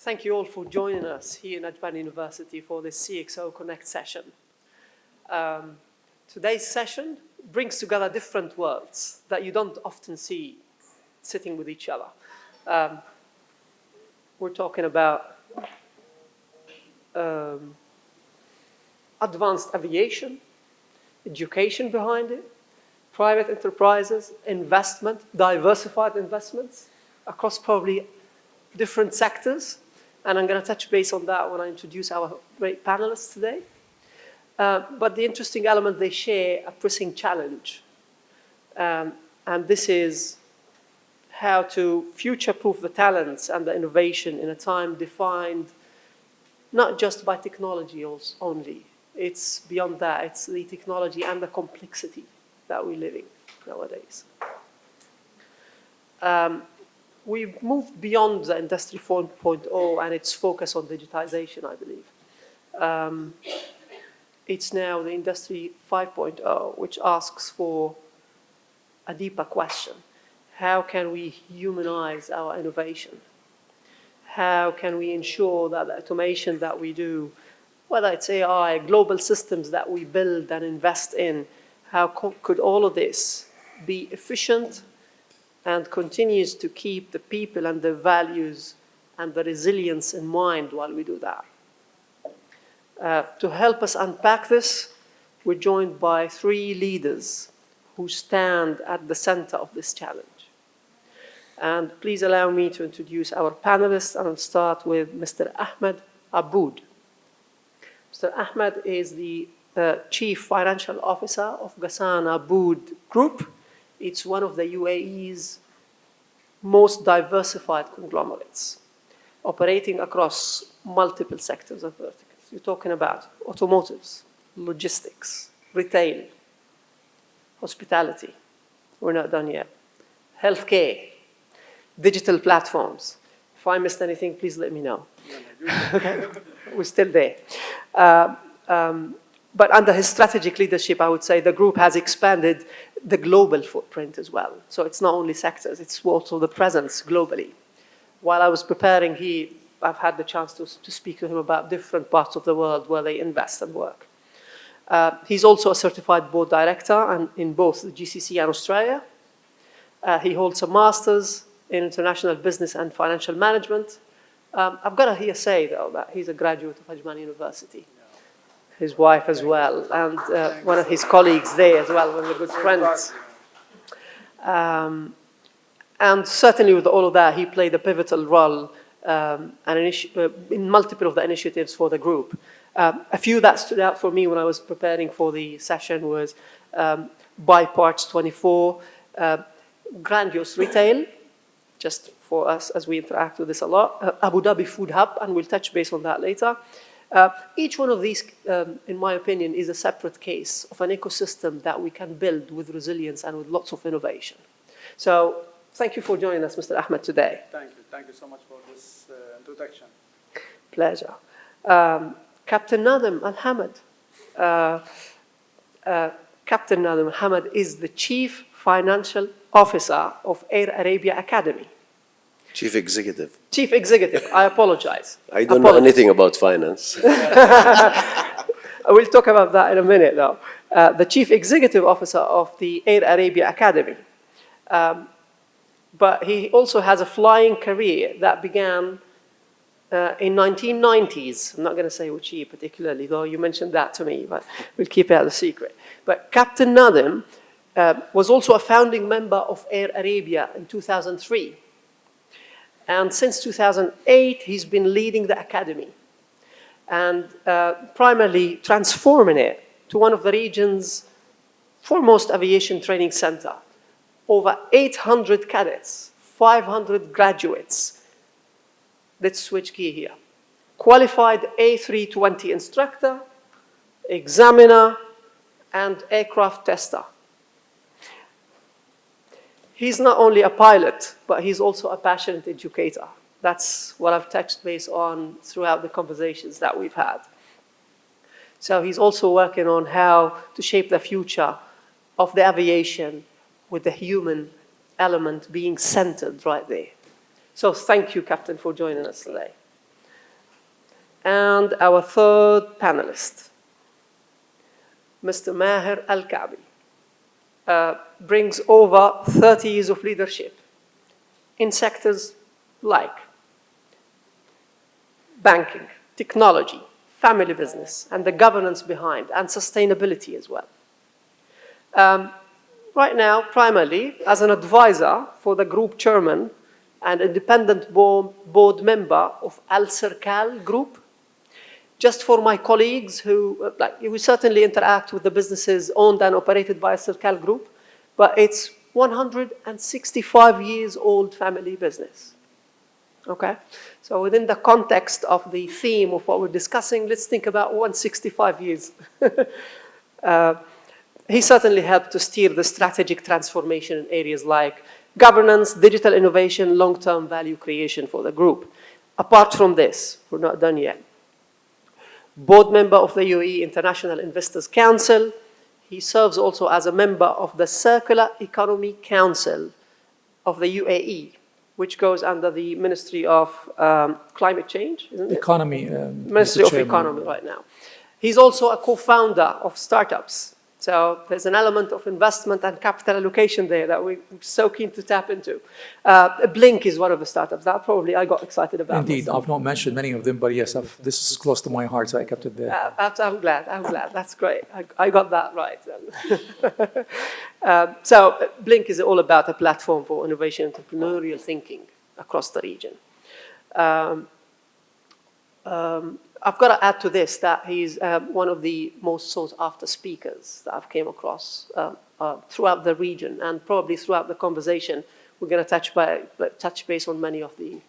Thank you all for joining us here in Ajman University for this CXO Connect session. Today's session brings together different worlds that you don't often see sitting with each other. We're talking about advanced aviation, education behind it, private enterprises, investment, diversified investments across probably different sectors. And I'm going to touch base on that when I introduce our great panelists today. But the interesting element, they share a pressing challenge. And this is how to future-proof the talents and the innovation in a time defined not just by technology only. It's beyond that. It's the technology and the complexity that we're living nowadays. We've moved beyond the Industry 4.0 and its focus on digitization, I believe. It's now the Industry 5.0, which asks for a deeper question. How can we humanize our innovation? How can we ensure that the automation that we do, whether it's AI, global systems that we build and invest in, how could all of this be efficient and continues to keep the people and the values and the resilience in mind while we do that? To help us unpack this, we're joined by three leaders who stand at the center of this challenge. And please allow me to introduce our panelists, and I'll start with Mr. Ahmed Aboud. Mr. Ahmed is the Chief Financial Officer of Ghassan Aboud Group. It's one of the UAE's most diversified conglomerates, operating across multiple sectors of verticals. You're talking about automotives, logistics, retail, hospitality. We're not done yet. Healthcare, digital platforms. If I missed anything, please let me know. Okay. We're still there. But under his strategic leadership, I would say the group has expanded the global footprint as well. So it's not only sectors, it's also the presence globally. While I was preparing, I've had the chance to speak to him about different parts of the world where they invest and work. He's also a certified board director in both the GCC and Australia. He holds a master's in international business and financial management. I've got to say, though, that he's a graduate of Ajman University. His wife as well, and one of his colleagues there as well, one of the good friends. And certainly with all of that, he played a pivotal role in multiple of the initiatives for the group. A few that stood out for me when I was preparing for the session was Buy Parts 24, grandiose retail, just for us as we interact with this a lot, Abu Dhabi Food Hub, and we'll touch base on that later. Each one of these, in my opinion, is a separate case of an ecosystem that we can build with resilience and with lots of innovation. So thank you for joining us, Mr. Ahmed, today. Thank you. Thank you so much for this introduction. Pleasure. Captain Nadhem Alhamad. Captain Nadhem Alhamad is the Chief Financial Officer of Air Arabia Academy. Chief Executive. Chief Executive, I apologize. I don't know anything about finance. We'll talk about that in a minute, though. The Chief Executive Officer of the Air Arabia Academy. But he also has a flying career that began in 1990s. I'm not going to say which year particularly, though you mentioned that to me, but we'll keep it a secret. But Captain Nadhem was also a founding member of Air Arabia in 2003. And since 2008, he's been leading the academy and primarily transforming it to one of the region's foremost aviation training center. Over 800 cadets, 500 graduates. Let's switch gear here. Qualified A320 instructor, examiner, and aircraft tester. He's not only a pilot, but he's also a passionate educator. That's what I've touched base on throughout the conversations that we've had. So he's also working on how to shape the future of the aviation with the human element being centered right there. So thank you, Captain, for joining us today. And our third panelist, Mr. Maher Al Kaabi, brings over 30 years of leadership in sectors like banking, technology, family business, and the governance behind, and sustainability as well. Right now, primarily as an advisor for the group chairman and independent board member of Alserkal Group. Just for my colleagues who, we certainly interact with the businesses owned and operated by Alserkal Group, but it's 165 years old family business. Okay? So within the context of the theme of what we're discussing, let's think about 165 years. He certainly helped to steer the strategic transformation in areas like governance, digital innovation, long-term value creation for the group. Apart from this, we're not done yet. Board member of the UAE International Investors Council. He serves also as a member of the Circular Economy Council of the UAE, which goes under the Ministry of Climate Change, isn't it? Economy. Ministry of Economy right now. He's also a co-founder of startups. So there's an element of investment and capital allocation there that we're so keen to tap into. Blink is one of the startups that probably I got excited about. Indeed, myself. I've not mentioned many of them, but yes, this is close to my heart, so I kept it there. I'm glad. That's great. I got that right. So Blink is all about a platform for innovation and entrepreneurial thinking across the region. I've got to add to this that he's one of the most sought after speakers that I've came across throughout the region, and probably throughout the conversation, we're going to touch base on many of the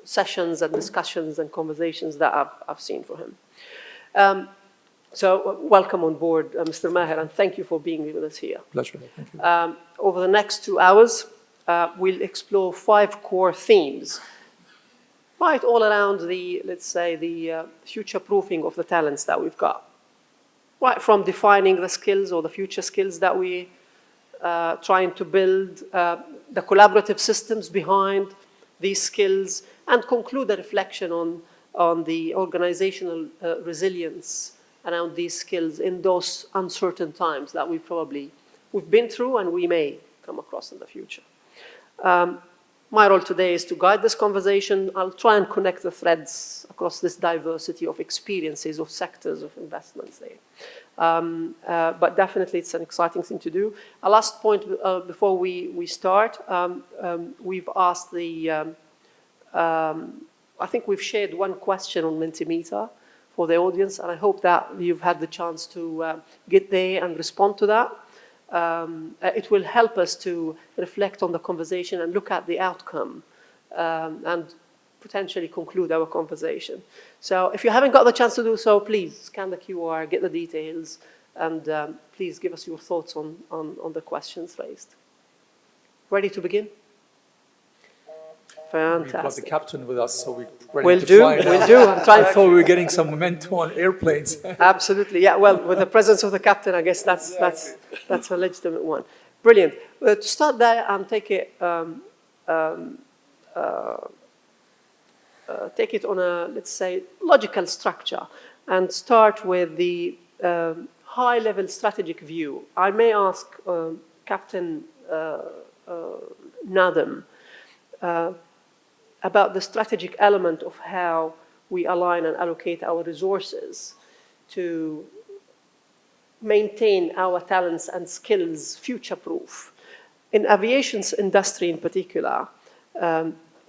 sessions and discussions and conversations that I've seen for him. So welcome on board, Mr. Maher, and thank you for being with us here. Pleasure. Thank you. Over the next 2 hours, we'll explore 5 core themes, right all around the, let's say, the future-proofing of the talents that we've got. Right from defining the skills or the future skills that we trying to build, the collaborative systems behind these skills, and conclude a reflection on the organizational resilience around these skills in those uncertain times that we've been through and we may come across in the future. My role today is to guide this conversation. I'll try and connect the threads across this diversity of experiences, of sectors, of investments there. But definitely it's an exciting thing to do. A last point before we start, we've asked I think we've shared one question on Mentimeter for the audience, and I hope that you've had the chance to get there and respond to that. It will help us to reflect on the conversation and look at the outcome and potentially conclude our conversation. So if you haven't got the chance to do so, please scan the QR, get the details, and please give us your thoughts on the questions raised. Ready to begin? Fantastic. We've got the captain with us, so we're ready to fly now. We'll do. I'm trying. I thought we were getting some momentum on airplanes. Absolutely, yeah. Well, with the presence of the captain, I guess that's a legitimate one. Brilliant. To start there and take it on a, let's say, logical structure, and start with the high-level strategic view. I may ask Captain Nadhem about the strategic element of how we align and allocate our resources to maintain our talents and skills future-proof. In aviation industry in particular,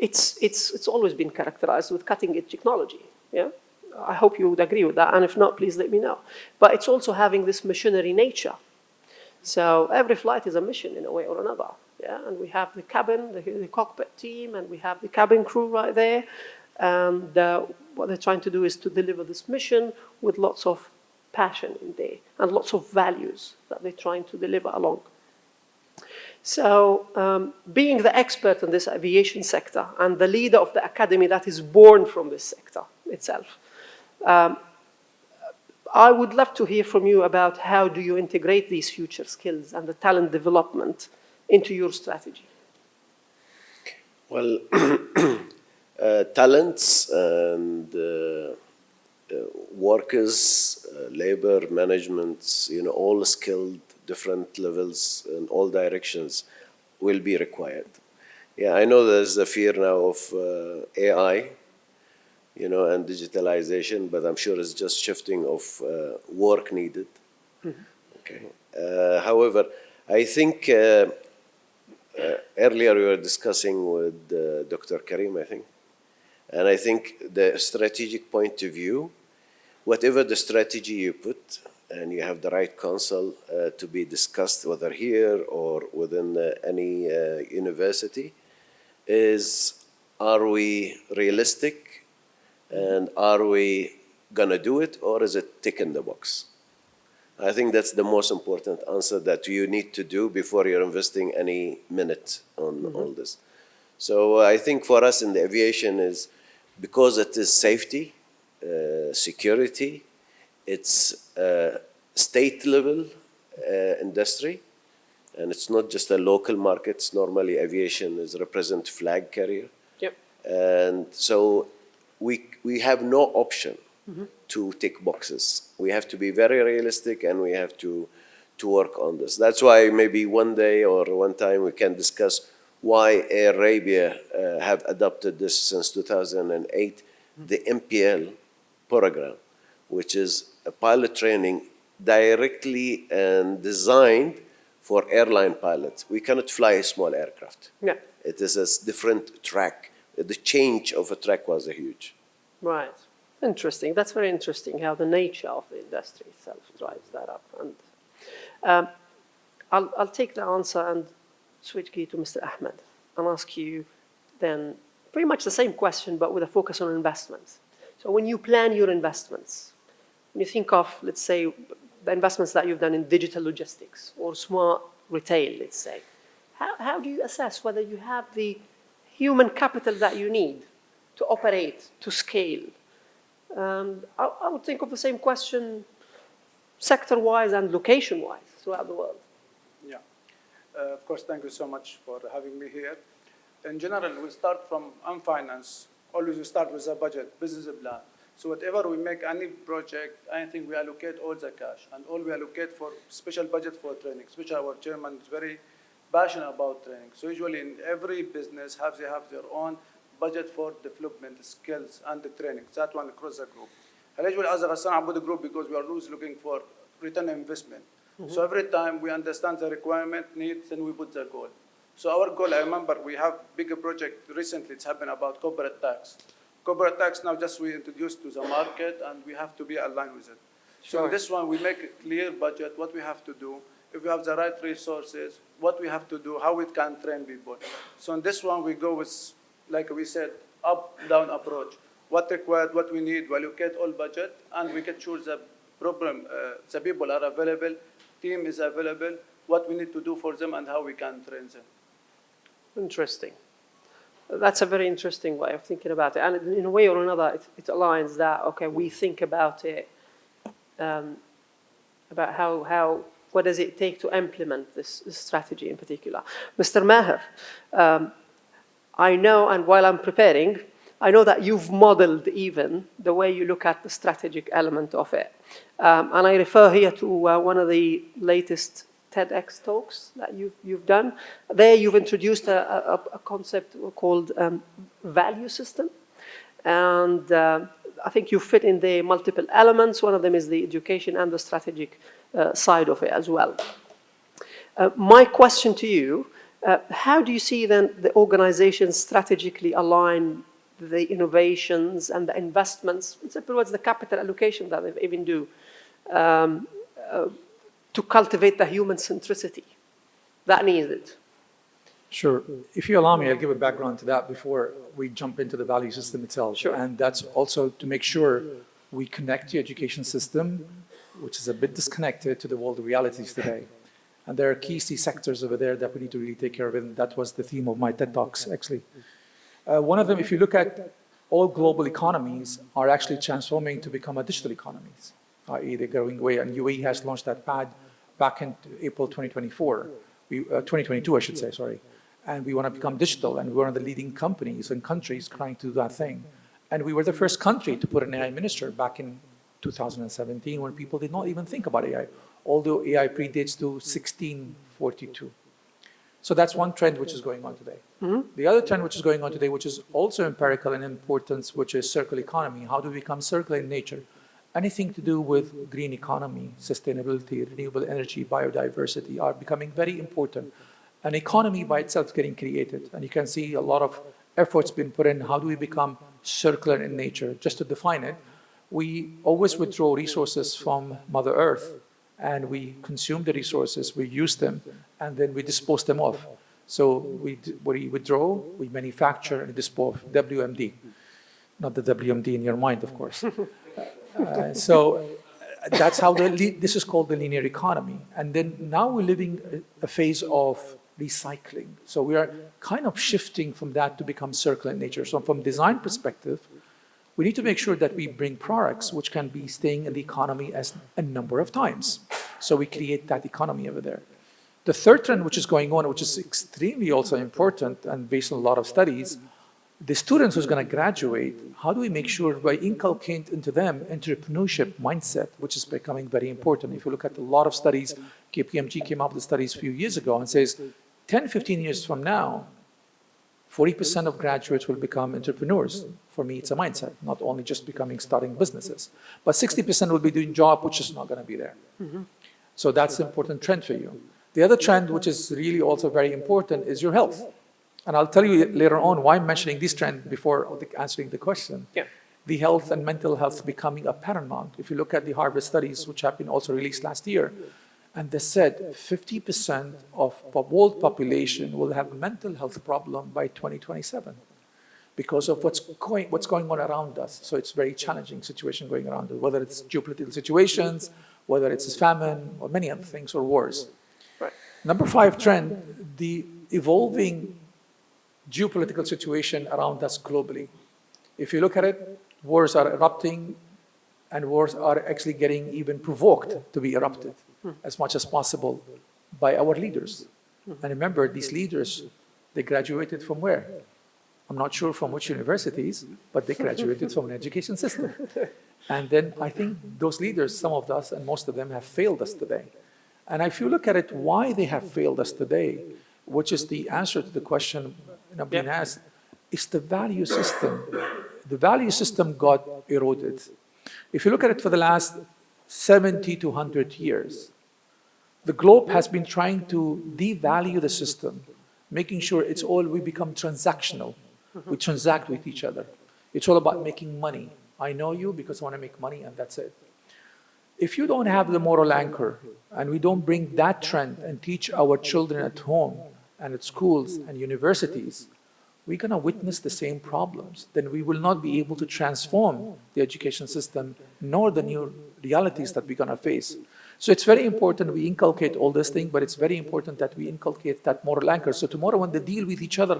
it's always been characterized with cutting-edge technology. Yeah, I hope you would agree with that, and if not, please let me know. But it's also having this missionary nature. So every flight is a mission in a way or another. Yeah, and we have the cabin, the cockpit team, and we have the cabin crew right there. And what they're trying to do is to deliver this mission with lots of passion in there and lots of values that they're trying to deliver along. So being the expert in this aviation sector and the leader of the academy that is born from this sector itself, I would love to hear from you about how do you integrate these future skills and the talent development into your strategy. Well, talents and workers, labor management, all skilled, different levels in all directions will be required. Yeah, I know there's a fear now of AI, and digitalization, but I'm sure it's just shifting of work needed. Okay. However, I think earlier we were discussing with Dr. Karim, I think, and I think the strategic point of view, whatever the strategy you put, and you have the right counsel to be discussed, whether here or within any university, is are we realistic and are we gonna do it, or is it tick in the box? I think that's the most important answer that you need to do before you're investing any minute on all this. So I think for us in the aviation is because it is safety, security, it's state level industry, and it's not just a local market. Normally aviation is represent flag carrier. Yep. And so we have no option to tick boxes. We have to be very realistic and we have to work on this. That's why maybe one day or one time we can discuss why Air Arabia have adopted this since 2008, the MPL program, which is a pilot training directly and designed for airline pilots. We cannot fly a small aircraft. Yeah. It is a different track. The change of a track was a huge. Right. Interesting. That's very interesting how the nature of the industry itself drives that up. And I'll take the answer and switch gear to Mr. Ahmed and ask you then pretty much the same question, but with a focus on investments. So when you plan your investments, when you think of, let's say, the investments that you've done in digital logistics or smart retail, let's say, how do you assess whether you have the human capital that you need to operate, to scale? I would think of the same question sector-wise and location-wise throughout the world. Yeah. Of course, thank you so much for having me here. In general, we start from finance. Always we start with a budget, business plan. So whatever we make any project, I think we allocate all the cash and all we allocate for special budget for training. Especially our chairman is very passionate about training. So usually in every business they have their own budget for development, skills, and the training. That one across the group. And usually as a Ghassan Aboud Group, because we are always looking for return on investment. So every time we understand the requirement, needs, and we put the goal. So our goal, I remember we have bigger project recently, it's happened about corporate tax. Corporate tax now just we introduced to the market and we have to be aligned with it. Sure. So in this one, we make a clear budget, what we have to do, if we have the right resources, what we have to do, how we can train people. So in this one, we go with, like we said, up-down approach. What required, what we need, we allocate all budget, and we can choose the problem, the people are available, team is available, what we need to do for them and how we can train them. Interesting. That's a very interesting way of thinking about it. And in a way or another, it aligns that, okay, we think about it, about how what does it take to implement this strategy in particular. Mr. Maher, I know, and while I'm preparing, I know that you've modeled even the way you look at the strategic element of it. And I refer here to one of the latest TEDx talks that you've done. There you've introduced a concept called value system. And I think you fit in the multiple elements. One of them is the education and the strategic side of it as well. My question to you, how do you see then the organization strategically align the innovations and the investments, in simple words, the capital allocation that they even do, to cultivate the human centricity that needed? Sure. If you allow me, I'll give a background to that before we jump into the value system itself. Sure. And that's also to make sure we connect the education system, which is a bit disconnected to the world realities today. And there are key sectors over there that we need to really take care of, and that was the theme of my TED Talks, actually. One of them, if you look at all global economies, are actually transforming to become a digital economies, i.e. they're going away, and UAE has launched that pad back in April 2024, 2022, I should say, sorry. and we want to become digital, and we're one of the leading companies and countries trying to do that thing. And we were the first country to put an AI minister back in 2017 when people did not even think about AI, although AI predates to 1642. So that's one trend which is going on today. The other trend which is going on today, which is also empirical in importance, which is circular economy. How do we become circular in nature? Anything to do with green economy, sustainability, renewable energy, biodiversity are becoming very important. An economy by itself is getting created, and you can see a lot of efforts being put in. How do we become circular in nature? Just to define it, we always withdraw resources from Mother Earth, and we consume the resources, we use them, and then we dispose them off. So we withdraw, we manufacture, and dispose of. WMD. Not the WMD in your mind, of course. So that's how this is called the linear economy. And then now we're living a phase of recycling. So we are kind of shifting from that to become circular in nature. So from design perspective, we need to make sure that we bring products which can be staying in the economy as a number of times. So we create that economy over there. The third trend which is going on, which is extremely also important and based on a lot of studies, the students who's going to graduate, how do we make sure by inculcating into them entrepreneurship mindset, which is becoming very important. If you look at a lot of studies, KPMG came up with studies a few years ago and says 10, 15 years from now, 40% of graduates will become entrepreneurs. For me, it's a mindset, not only just starting businesses, but 60% will be doing job, which is not going to be there. So that's an important trend for you. The other trend, which is really also very important, is your health. And I'll tell you later on why I'm mentioning this trend before answering the question. Yeah. The health and mental health becoming a paramount. If you look at the Harvard studies, which have been also released last year, and they said 50% of the world population will have a mental health problem by 2027 because of what's going on around us. So it's a very challenging situation going around us, whether it's geopolitical situations, whether it's famine, or many other things, or wars. Right. Number 5 trend, the evolving geopolitical situation around us globally. If you look at it, wars are erupting, and wars are actually getting even provoked to be erupted as much as possible by our leaders. And remember, these leaders, they graduated from where? I'm not sure from which universities, but they graduated from an education system. And then I think those leaders, some of us and most of them, have failed us today. And if you look at it, why they have failed us today, which is the answer to the question being asked, is the value system. The value system got eroded. If you look at it for the last 70 to 100 years, the globe has been trying to devalue the system, making sure we become transactional. We transact with each other. It's all about making money. I know you because I want to make money, and that's it. If you don't have the moral anchor, and we don't bring that trend and teach our children at home and at schools and universities, we're going to witness the same problems. Then we will not be able to transform the education system, nor the new realities that we're going to face. So it's very important we inculcate all this thing, but it's very important that we inculcate that moral anchor. So tomorrow when they deal with each other,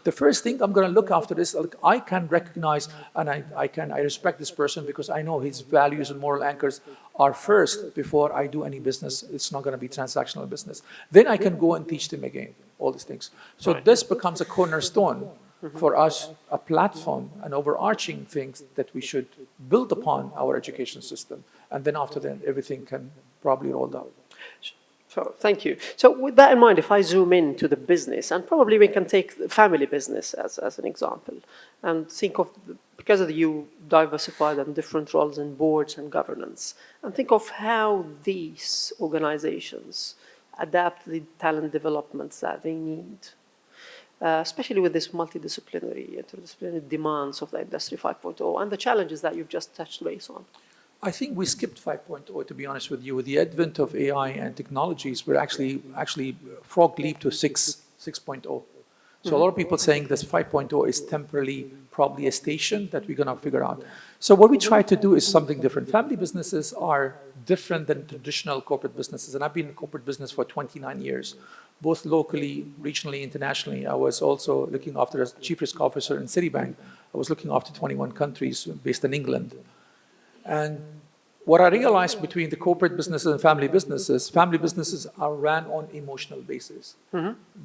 the first thing I'm going to look after is, I can recognize and I respect this person because I know his values and moral anchors are first before I do any business. It's not going to be transactional business. Then I can go and teach them again, all these things. So this becomes a cornerstone for us, a platform, an overarching things that we should build upon our education system. And then after that, everything can probably roll down. So, thank you. So with that in mind, if I zoom in to the business, and probably we can take the family business as an example, and think of, because of you diversified and different roles in boards and governance, and think of how these organizations adapt the talent developments that they need, especially with this interdisciplinary demands of the Industry 5.0 and the challenges that you've just touched base on. I think we skipped 5.0, to be honest with you. With the advent of AI and technologies, we're actually frog leap to 6.0. So a lot of people saying this 5.0 is temporarily probably a station that we're going to figure out. So what we try to do is something different. Family businesses are different than traditional corporate businesses. And I've been in corporate business for 29 years, both locally, regionally, internationally. I was also looking after as chief risk officer in Citibank. I was looking after 21 countries based in England. And what I realized between the corporate businesses and family businesses are ran on emotional basis.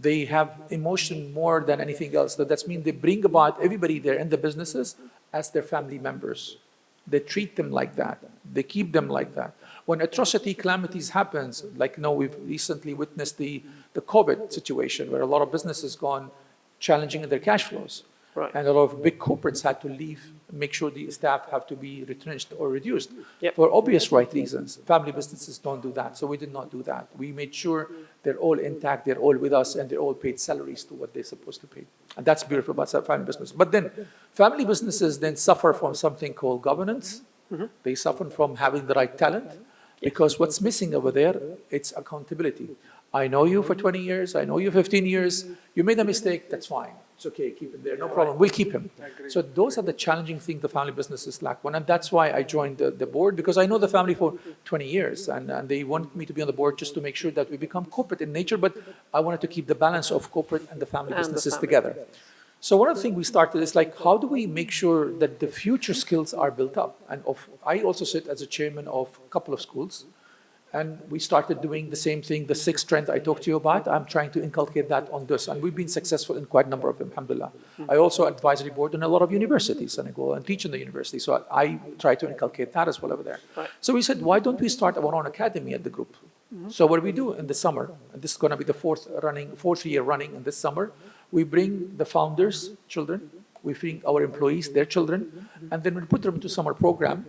They have emotion more than anything else. So that means they bring about everybody there in the businesses as their family members. They treat them like that. They keep them like that. When atrocity, calamities happens, like we've recently witnessed the COVID situation where a lot of businesses gone challenging in their cash flows. Right. And a lot of big corporates had to leave, make sure the staff have to be retrenched or reduced Yep. for obvious right reasons. Family businesses don't do that, so we did not do that. We made sure they're all intact, they're all with us, and they're all paid salaries to what they're supposed to pay. And that's beautiful about family business. But then family businesses then suffer from something called governance. They suffer from having the right talent, because what's missing over there, it's accountability. I know you for 20 years, I know you 15 years, you made a mistake, that's fine. It's okay, keep him there, no problem, we'll keep him. So those are the challenging things the family businesses lack. And that's why I joined the board, because I know the family for 20 years, and they wanted me to be on the board just to make sure that we become corporate in nature, but I wanted to keep the balance of corporate and the family businesses together. So one of the things we started is like, how do we make sure that the future skills are built up? And I also sit as a chairman of a couple of schools, and we started doing the same thing, the sixth strength I talked to you about. I'm trying to inculcate that on this, and we've been successful in quite a number of them, alhamdulillah. I also advisory board in a lot of universities, and I go and teach in the university, so I try to inculcate that as well over there. Right. So we said, why don't we start our own academy at the group? So what do we do in the summer? And this is going to be the fourth year running in this summer. We bring the founders' children, we bring our employees, their children, and then we put them into summer program.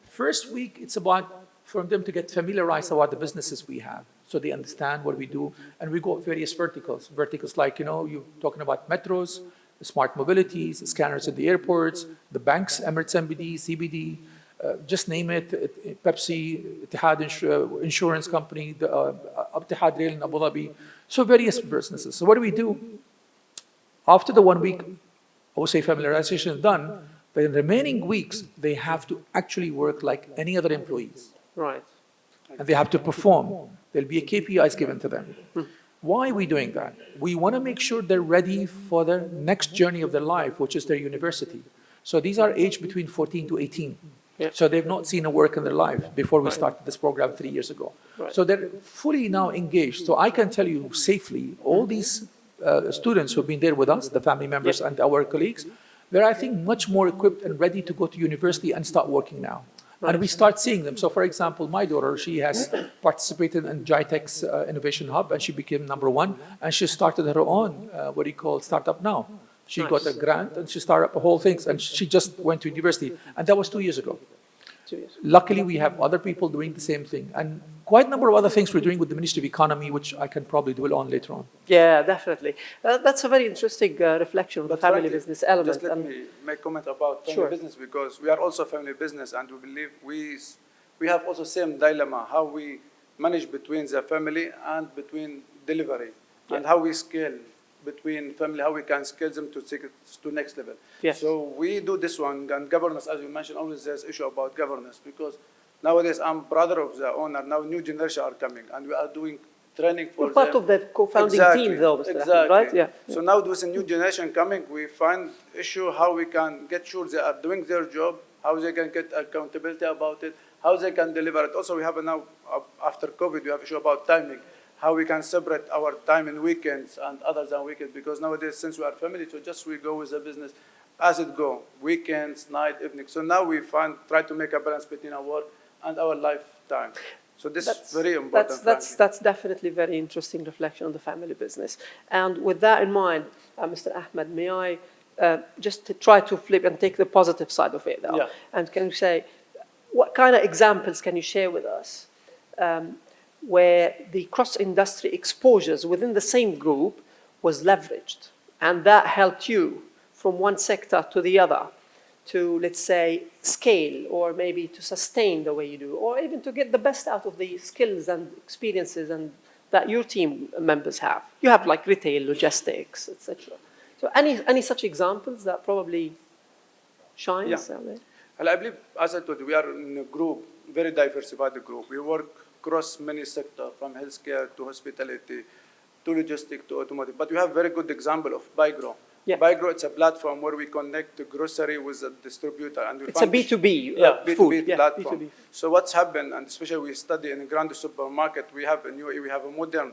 First week, it's about for them to get familiarized about the businesses we have, so they understand what we do. And we go various verticals. Verticals like, you're talking about metros, smart mobilities, scanners at the airports, the banks, Emirates MBD, CBD, just name it, Pepsi, Etihad Insurance Company, the Etihad Rail in Abu Dhabi. So various businesses. So what do? After the 1 week, I would say familiarization is done, but in the remaining weeks, they have to actually work like any other employees. Right. And they have to perform. There'll be a KPIs given to them. Why are we doing that? We want to make sure they're ready for their next journey of their life, which is their university. So these are aged between 14 to 18. Yeah. So they've not seen a work in their life before we started this program 3 years ago. Right. So they're fully now engaged. So I can tell you safely, all these students who've been there with us, the family members and our colleagues, they're, I think, much more equipped and ready to go to university and start working now. And we start seeing them. So for example, my daughter, she has participated in GITEC's Innovation Hub, and she became #1, and she started her own, startup now. She got a grant, and she started up the whole thing, and she just went to university. And that was 2 years ago. 2 years. Luckily, we have other people doing the same thing. And quite a number of other things we're doing with the Ministry of Economy, which I can probably dwell on later on. Yeah, definitely. That's a very interesting reflection of the family business element. Just let me make a comment about family business, because we are also family business, and we believe we have also same dilemma, how we manage between the family and between delivery, and how we scale between family, how we can scale them to next level. Yes. So we do this one, and governance, as you mentioned, always there's issue about governance, because nowadays I'm brother of the owner, now new generation are coming, and we are doing training for You're part of the co-founding team, though, Mr. Ahmed, right? Yeah. So now with a new generation coming, we find issue how we can get sure they are doing their job, how they can get accountability about it, how they can deliver it. Also, we have now, after COVID, we have issue about timing, how we can separate our time in weekends and other than weekends, because nowadays, since we are family, so just we go with the business as it go, weekends, night, evening. So now we try to make a balance between our work and our lifetime. So this is very important. That's definitely very interesting reflection on the family business. And with that in mind, Mr. Ahmed, may I just to try to flip and take the positive side of it, though? Yeah. And can you say, what kind of examples can you share with us where the cross-industry exposures within the same group was leveraged, and that helped you from one sector to the other to, let's say, scale, or maybe to sustain the way you do, or even to get the best out of the skills and experiences and that your team members have? You have like retail, logistics, etc. So any such examples that probably shines out there? And I believe, as I told you, we are in a group, very diversified group. We work across many sectors, from healthcare to hospitality, to logistics to automotive. But we have very good example of Bygro. Yeah. Bygro, it's a platform where we connect the grocery with a distributor. And we It's a B2B B2B food. platform. B2B. So what's happened, and especially we study in a grand supermarket, we have in UAE, we have a modern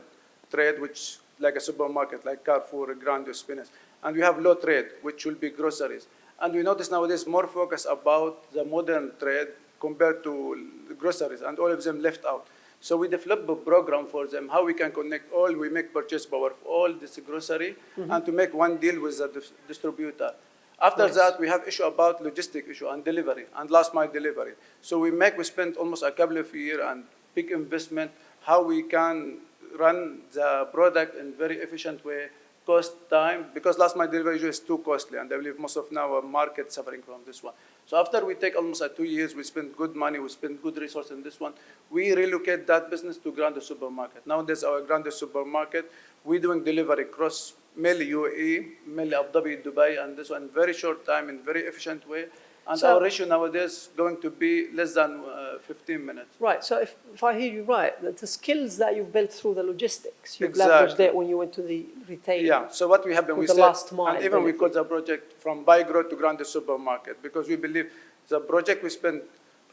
trade, which like a supermarket, like Carrefour, Grand, Spinners. And we have low trade, which will be groceries. And we notice nowadays more focus about the modern trade compared to groceries, and all of them left out. So we developed a program for them, how we can connect all, we make purchase power for all this grocery, and to make one deal with the distributor. After that, we have issue about logistic issue and delivery, and last mile delivery. So we spent almost a couple of years and big investment, how we can run the product in very efficient way, cost time, because last mile delivery is too costly, and I believe most of now our market suffering from this one. So after we take almost 2 years, we spend good money, we spend good resource in this one, we relocate that business to Grand Supermarket. Nowadays, our Grand Supermarket, we're doing delivery across mainly UAE, mainly Abu Dhabi, Dubai, and this one, very short time, in very efficient way. And So- our ratio nowadays is going to be less than 15 minutes. Right, so if I hear you right, that the skills that you've built through the logistics, you've Exactly. leveraged it when you went to the retail. Yeah, so what we have done, With we the said, last mile and even we delivery. call the project from Bygro to Grand Supermarket, because we believe the project, we spend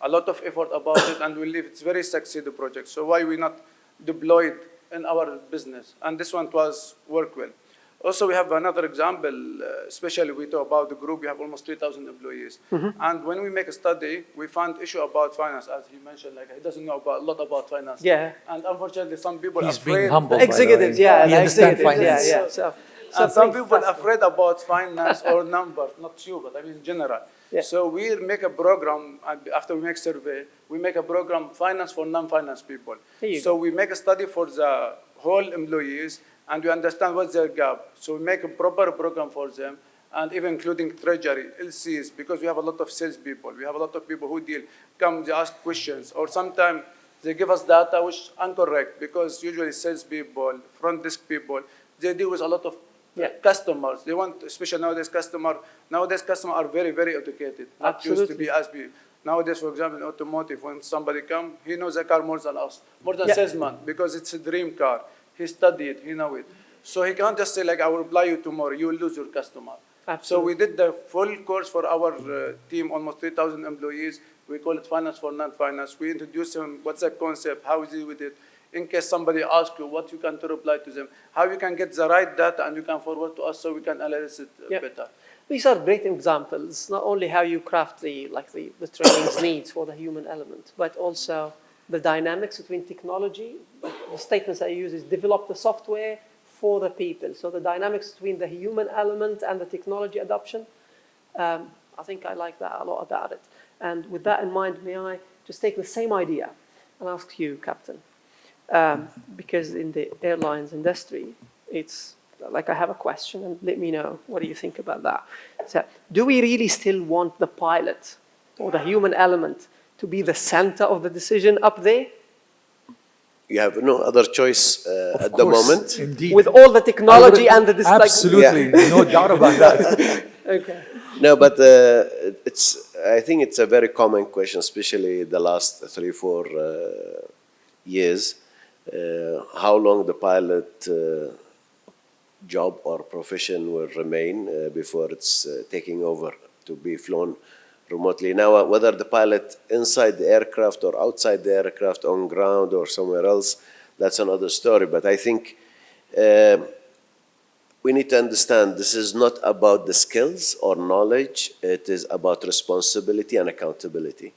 a lot of effort about it, and we believe it's very succeeding project. So why we not deploy it in our business? And this one was work well. Also, we have another example, especially we talk about the group, we have almost 3,000 employees. And when we make a study, we found issue about finance, as he mentioned, like he doesn't know a lot about finance. Yeah. And unfortunately, some people He's afraid. being humble, by the Executives, way. yeah. He the understands executives, finance. Yeah. And some please, people that's- afraid about finance or numbers, not you, but I mean in general. Yeah. So we make a program, and after we make survey, we make a program finance for non-finance people. There you So go. we make a study for the whole employees, and we understand what's their gap. So we make a proper program for them, and even including treasury, LCs, because we have a lot of sales people. We have a lot of people who come, they ask questions, or sometimes they give us data which incorrect, because usually sales people, front desk people, they deal with a lot of Yeah. customers. They want, especially nowadays customers are very, very educated. Not used to Absolutely. be as big. Nowadays, for example, in automotive, when somebody comes, he knows the car more than us, more than Yeah. salesman, because it's a dream car. He studied, he know it. So he can't just say like, I will apply you tomorrow, you will lose your customer. So Absolutely. we did the full course for our team, almost 3,000 employees. We call it finance for non-finance. We introduce them, what's the concept, how is it with it. In case somebody asks you what you can to reply to them, how you can get the right data and you can forward to us so we can analyze it Yeah. better. These are great examples, not only how you craft the training's needs for the human element, but also the dynamics between technology. The statements I use is develop the software for the people. So the dynamics between the human element and the technology adoption, I think I like that a lot about it. And with that in mind, may I just take the same idea and ask you, Captain, because in the airlines industry, it's like I have a question, and let me know, what do you think about that? So, do we really still want the pilot or the human element to be the center of the decision up there? You have no other choice Of at the course, moment. Indeed. With all the technology and the Absolutely, no doubt about that. Okay. No, but I think it's a very common question, especially the last 3-4 years. How long the pilot job or profession will remain before it's taking over to be flown remotely. Now, whether the pilot inside the aircraft or outside the aircraft, on ground or somewhere else, that's another story. But I think we need to understand this is not about the skills or knowledge. It is about responsibility and accountability.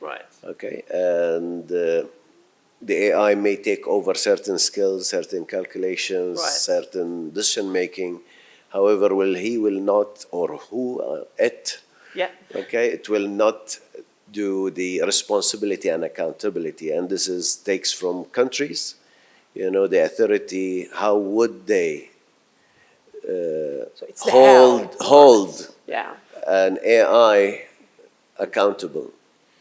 Right. Okay, and the AI may take over certain skills, certain calculations, Right. certain decision making. However, will not, or it, Yeah. okay, it will not do the responsibility and accountability. And this takes from countries, the authority, how would they So it's the how. hold Yeah. an AI accountable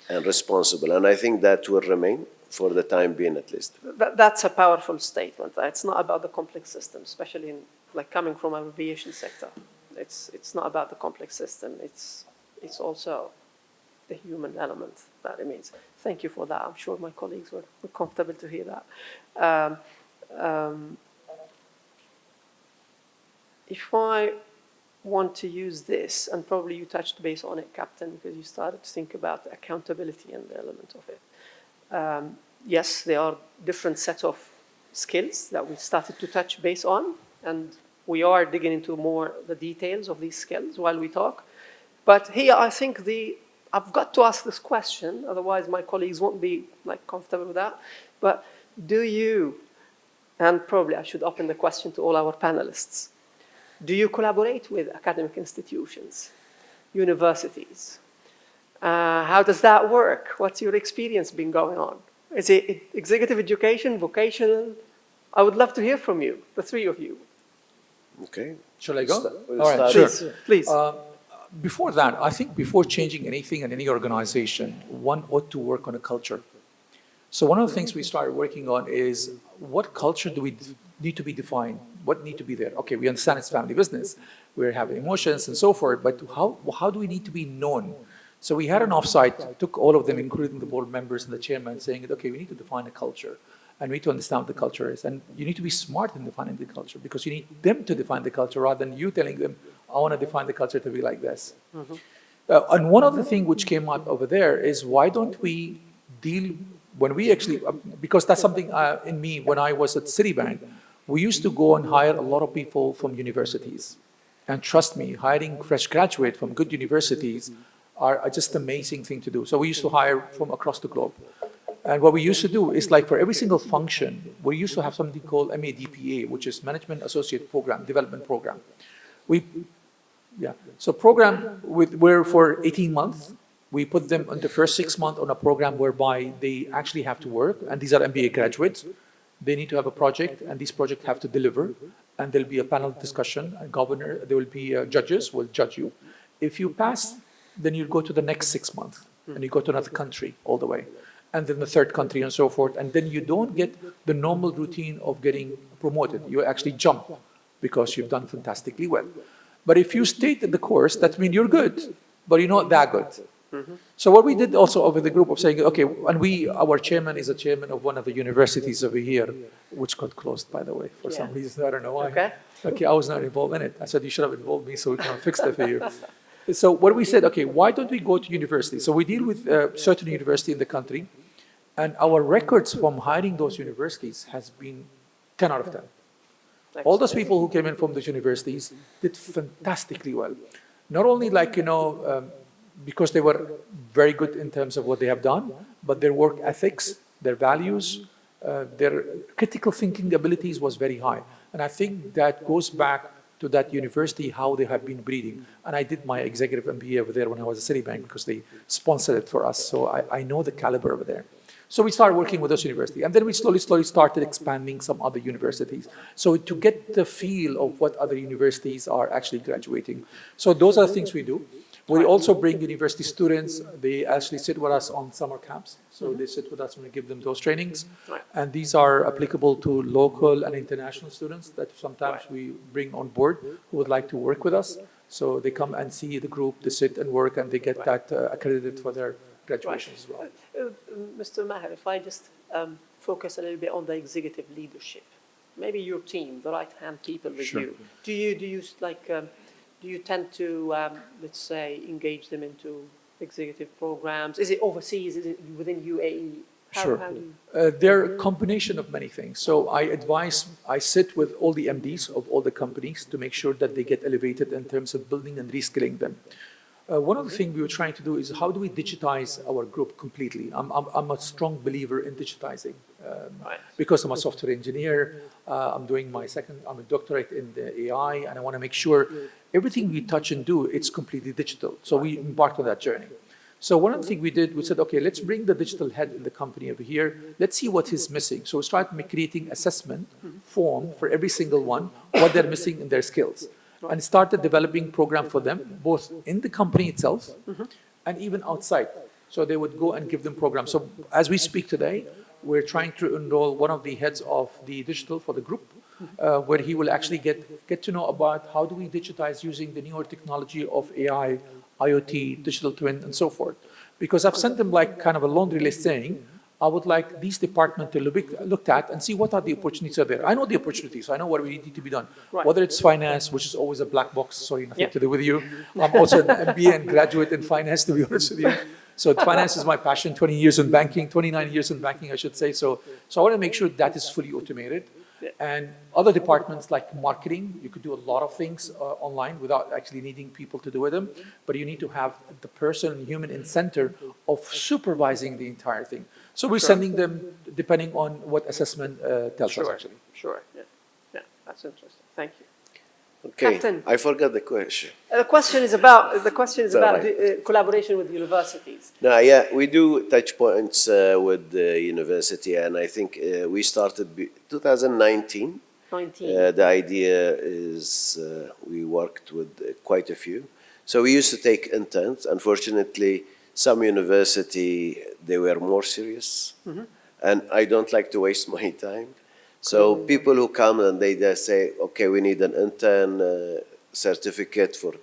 and responsible. And I think that will remain for the time being, at least. That's a powerful statement. It's not about the complex system, especially coming from an aviation sector. It's not about the complex system. It's also the human element that remains. Thank you for that. I'm sure my colleagues were comfortable to hear that. If I want to use this, and probably you touched base on it, Captain, because you started to think about the accountability and the element of it. Yes, there are different sets of skills that we started to touch base on, and we are digging into more the details of these skills while we talk. But here, I think I've got to ask this question, otherwise my colleagues won't be comfortable with that. But do you, and probably I should open the question to all our panelists, do you collaborate with academic institutions, universities? How does that work? What's your experience been going on? Is it executive education, vocational? I would love to hear from you, the three of you. Okay. Shall I go? We'll All right, start. sure. Please. Before that, I think before changing anything in any organization, one ought to work on a culture. So one of the things we started working on is what culture do we need to be defined? What need to be there? Okay, we understand it's family business. We have emotions and so forth, but how do we need to be known? So we had an offsite, took all of them, including the board members and the chairman, saying, okay, we need to define a culture. And we need to understand what the culture is. And you need to be smart in defining the culture because you need them to define the culture rather than you telling them, I want to define the culture to be like this. Mm-hmm. And one other thing which came up over there is why don't we deal, when we actually, because that's something in me, when I was at Citibank, we used to go and hire a lot of people from universities. And trust me, hiring fresh graduates from good universities are just an amazing thing to do. So we used to hire from across the globe. And what we used to do is for every single function, we used to have something called MADPA, which is Management Associate Program, Development Program. So program where for 18 months, we put them on the first 6 months on a program whereby they actually have to work, and these are MBA graduates. They need to have a project, and these projects have to deliver, and there'll be a panel discussion, a governor, there will be judges will judge you. If you pass, then you go to the next 6 months, and you go to another country all the way. And then the third country and so forth. And then you don't get the normal routine of getting promoted. You actually jump because you've done fantastically well. But if you stayed in the course, that means you're good, but you're not that good. Mm-hmm. So what we did also over the group of saying, okay, and our chairman is a chairman of one of the universities over here, which got closed, by the way, for some reason. I don't know why. Okay, I was not involved in it. I said, you should have involved me so we can fix that for you. So what we said, okay, why don't we go to university? So we deal with certain university in the country, and our records from hiring those universities has been 10 out of 10. All those people who came in from those universities did fantastically well. Not only because they were very good in terms of what they have done, but their work ethics, their values, their critical thinking abilities was very high. And I think that goes back to that university, how they have been breeding. And I did my executive MBA over there when I was at Citibank because they sponsored it for us. So I know the caliber over there. So we started working with those universities. And then we slowly started expanding some other universities. So to get the feel of what other universities are actually graduating. So those are the things we do. We also bring university students. They actually sit with us on summer camps. So they sit with us when we give them those trainings. And these are applicable to local and international students that sometimes we bring on board who would like to work with us. So they come and see the group, they sit and work, and they get that accredited for their graduation as well. Mr. Maher, if I just focus a little bit on the executive leadership, maybe your team, the right-hand people with you, do you tend to, let's say, engage them into executive programs? Is it overseas? Is it within UAE? Sure. They're a combination of many things. So I sit with all the MDs of all the companies to make sure that they get elevated in terms of building and reskilling them. One of the things we were trying to do is how do we digitize our group completely? I'm a strong believer in digitizing because I'm a software engineer. I'm doing I'm a doctorate in the AI, and I want to make sure everything we touch and do, it's completely digital. So we embarked on that journey. So one of the things we did, we said, okay, let's bring the digital head in the company over here. Let's see what is missing. So we started creating assessment form for every single one, what they're missing in their skills. And started developing program for them, both in the company itself and even outside. So they would go and give them programs. So as we speak today, we're trying to enroll one of the heads of the digital for the group, where he will actually get to know about how do we digitize using the newer technology of AI, IoT, digital twin, and so forth. Because I've sent them like kind of a laundry list saying, I would like these departments to look at and see what are the opportunities are there. I know the opportunities. I know what we need to be done. Right. Whether it's finance, which is always a black box. Sorry, nothing Yeah. to do with you. I'm also an MBA and graduate in finance, to be honest with you. So finance is my passion. 20 years in banking, 29 years in banking, I should say. So I want to make sure that is fully automated. Yeah. And other departments like marketing, you could do a lot of things online without actually needing people to do them. But you need to have the person, human in center of supervising the entire thing. So we're sending them depending on what assessment tells us actually. Sure. Yeah, that's interesting. Thank you. Okay, Captain. I forgot the question. The question is about right. collaboration with universities. No, yeah, we do touch points with the university, and I think we started 2019. 19. The idea is we worked with quite a few. So we used to take interns. Unfortunately, some university, they were more serious. And I don't like to waste my time. So people who come and they just say, okay, we need an intern certificate for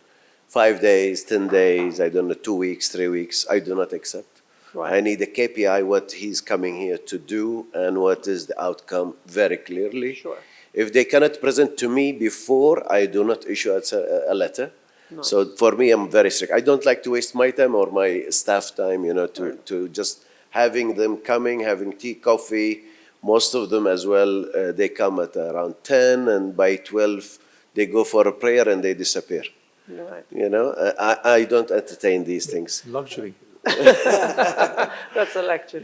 5 days, 10 days, I don't know, 2 weeks, 3 weeks, I do not accept. Right. I need a KPI, what he's coming here to do and what is the outcome very clearly. Sure. If they cannot present to me before, I do not issue a letter. Nice. So for me, I'm very strict. I don't like to waste my time or my staff time, to just having them coming, having tea, coffee. Most of them as well, they come at around 10 and by 12, they go for a prayer and they disappear. Right. I don't entertain these things. Luxury. That's a lecture.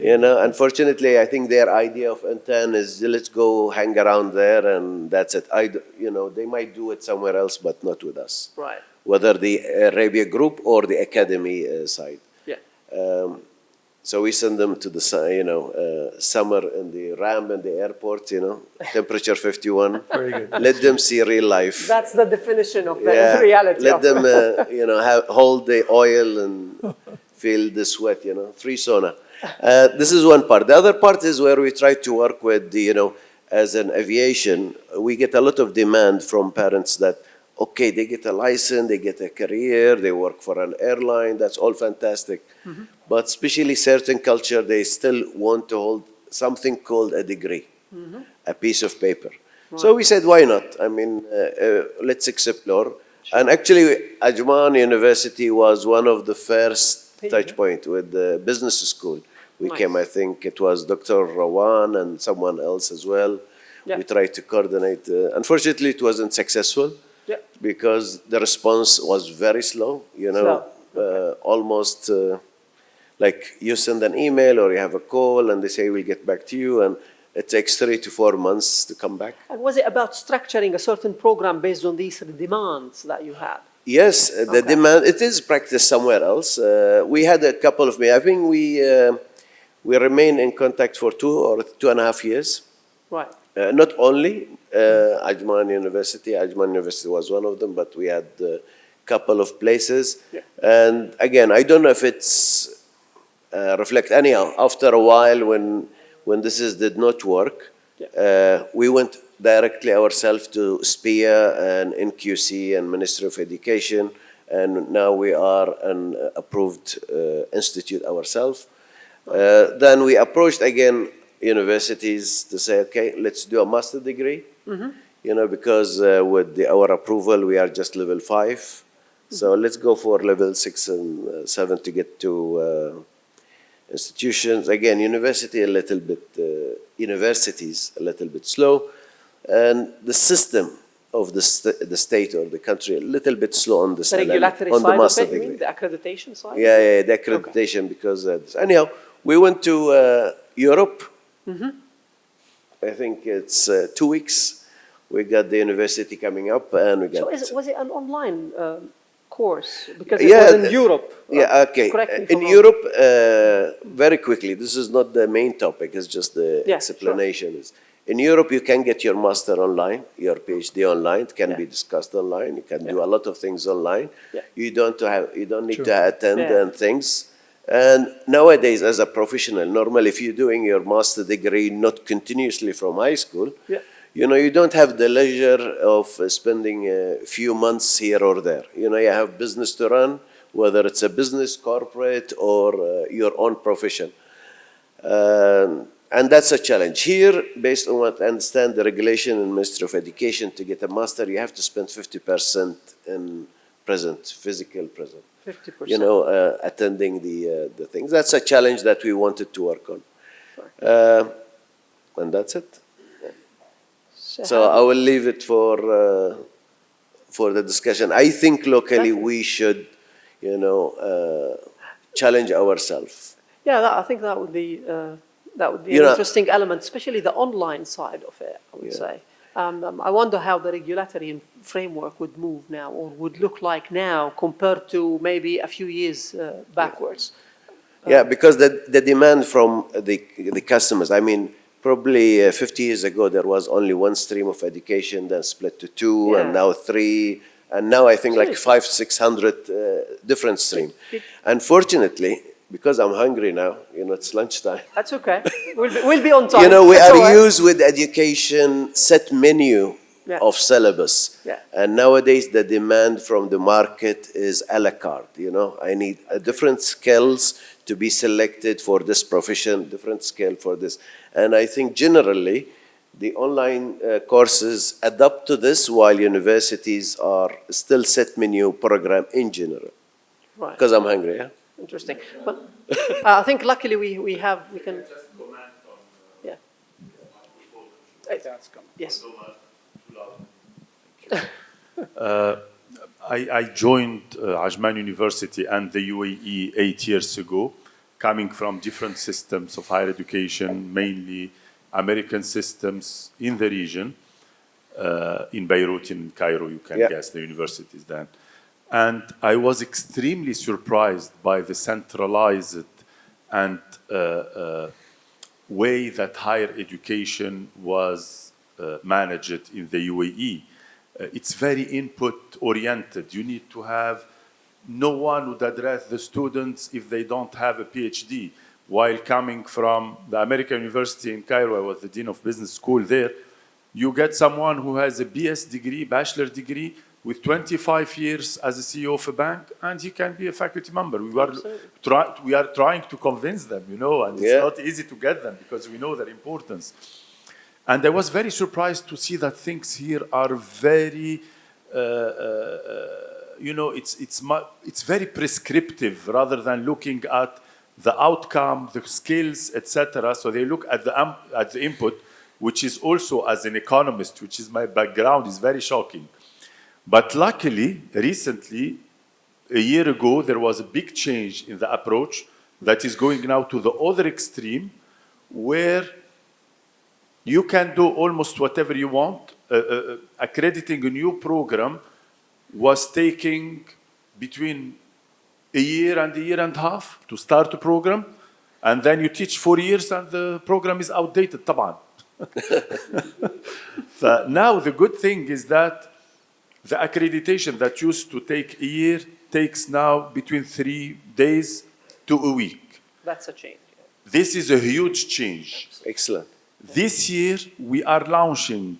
Unfortunately, I think their idea of intern is let's go hang around there and that's it. They might do it somewhere else, but not with us. Right. Whether the Arabia group or the academy side. Yeah. So we send them to the summer in the ramp in the airport, temperature 51. Very good. Let them see real life. That's the definition of the reality. Let them, hold the oil and feel the sweat, free sauna. This is one part. The other part is where we try to work with as an aviation, we get a lot of demand from parents that, okay, they get a license, they get a career, they work for an airline, that's all fantastic. Mm-hmm. But especially certain culture, they still want to hold something called a degree, a piece of paper. Right. So we said, why not? I mean, let's explore. Sure. And actually, Ajman University was one of the first touch point with the business school. We came, I think it was Dr. Rawan and someone else as well. Yeah. We tried to coordinate. Unfortunately, it wasn't successful. Yeah. Because the response was very slow, almost like you send an email or you have a call and they say we'll get back to you and it takes 3 to 4 months to come back. And was it about structuring a certain program based on these demands that you had? Yes, the demand, it is practiced somewhere else. We had a couple of, I think we remained in contact for 2 or 2.5 years. Right. Not only Ajman University was one of them, but we had a couple of places. Yeah. And again, I don't know if it's reflect anyhow. After a while, when this did not work, we went directly ourselves to SPIA and NQC and Ministry of Education, and now we are an approved institute ourselves. Then we approached again universities to say, okay, let's do a master degree, because with our approval, we are just level 5. So let's go for level 6 and 7 to get to institutions. Again, universities a little bit slow. And the system of the state or the country a little bit slow on the regulatory on side the master of it, degree. you mean? The accreditation side? Yeah, the accreditation because anyhow, we went to Europe. I think it's 2 weeks. We got the university coming up, and we got. So was it an online course? Because it was in Europe. Yeah, okay. In Europe, very quickly. This is not the main topic. It's just the explanation. Sure. In Europe, you can get your master online, your PhD online. It can be discussed online. You can do a lot of things online. Yeah. You don't need to attend and things. And nowadays, as a professional, normally if you're doing your master degree not continuously from high school, you don't have the leisure of spending a few months here or there. You have business to run, whether it's a business, corporate, or your own profession. And that's a challenge. Here, based on what I understand, the regulation in Ministry of Education, to get a master, you have to spend 50% in present, physical present. 50%. You know, attending the things. That's a challenge that we wanted to work on. And that's it. So I will leave it for the discussion. I think locally we should, you know, challenge ourselves. Yeah, I think that would be an interesting element, especially the online side of it, I would say. I wonder how the regulatory framework would move now, or would look like now, compared to maybe a few years backwards. Yeah, because the demand from the customers, I mean, probably 50 years ago, there was only one stream of education, then split to two, and now three, and now I think like 500, 600 different streams. Unfortunately, because I'm hungry now, you know, it's lunchtime. That's okay. We'll be on time. You know, we are used with education set menu of syllabus. And nowadays, the demand from the market is a la carte, you know. I need different skills to be selected for this profession, different skill for this. And I think generally, the online courses adapt to this, while universities are still set menu program in general. Right. Because I'm hungry, yeah? Interesting. But I think luckily we can. Just comment on. Yeah. Yes. I joined Ajman University and the UAE 8 years ago, coming from different systems of higher education, mainly American systems in the region, in Beirut, in Cairo, you can guess the universities then. And I was extremely surprised by the centralized and way that higher education was managed in the UAE. It's very input-oriented. You need to have no one would address the students if they don't have a PhD. While coming from the American University in Cairo, I was the Dean of Business School there, you get someone who has a BS degree, bachelor degree, with 25 years as a CEO of a bank, and he can be a faculty member. We are trying to convince them, you know, and it's not easy to get them because we know their importance. And I was very surprised to see that things here are very, you know, it's very prescriptive rather than looking at the outcome, the skills, etc. So they look at the input, which is also, as an economist, which is my background, is very shocking. But luckily, recently, a year ago, there was a big change in the approach that is going now to the other extreme, where you can do almost whatever you want. Accrediting a new program was taking between a year and a half to start a program, and then you teach 4 years and the program is outdated, طبعا. So now the good thing is that the accreditation that used to take a year takes now between 3 days to a week. That's a change. This is a huge change. Excellent. This year, we are launching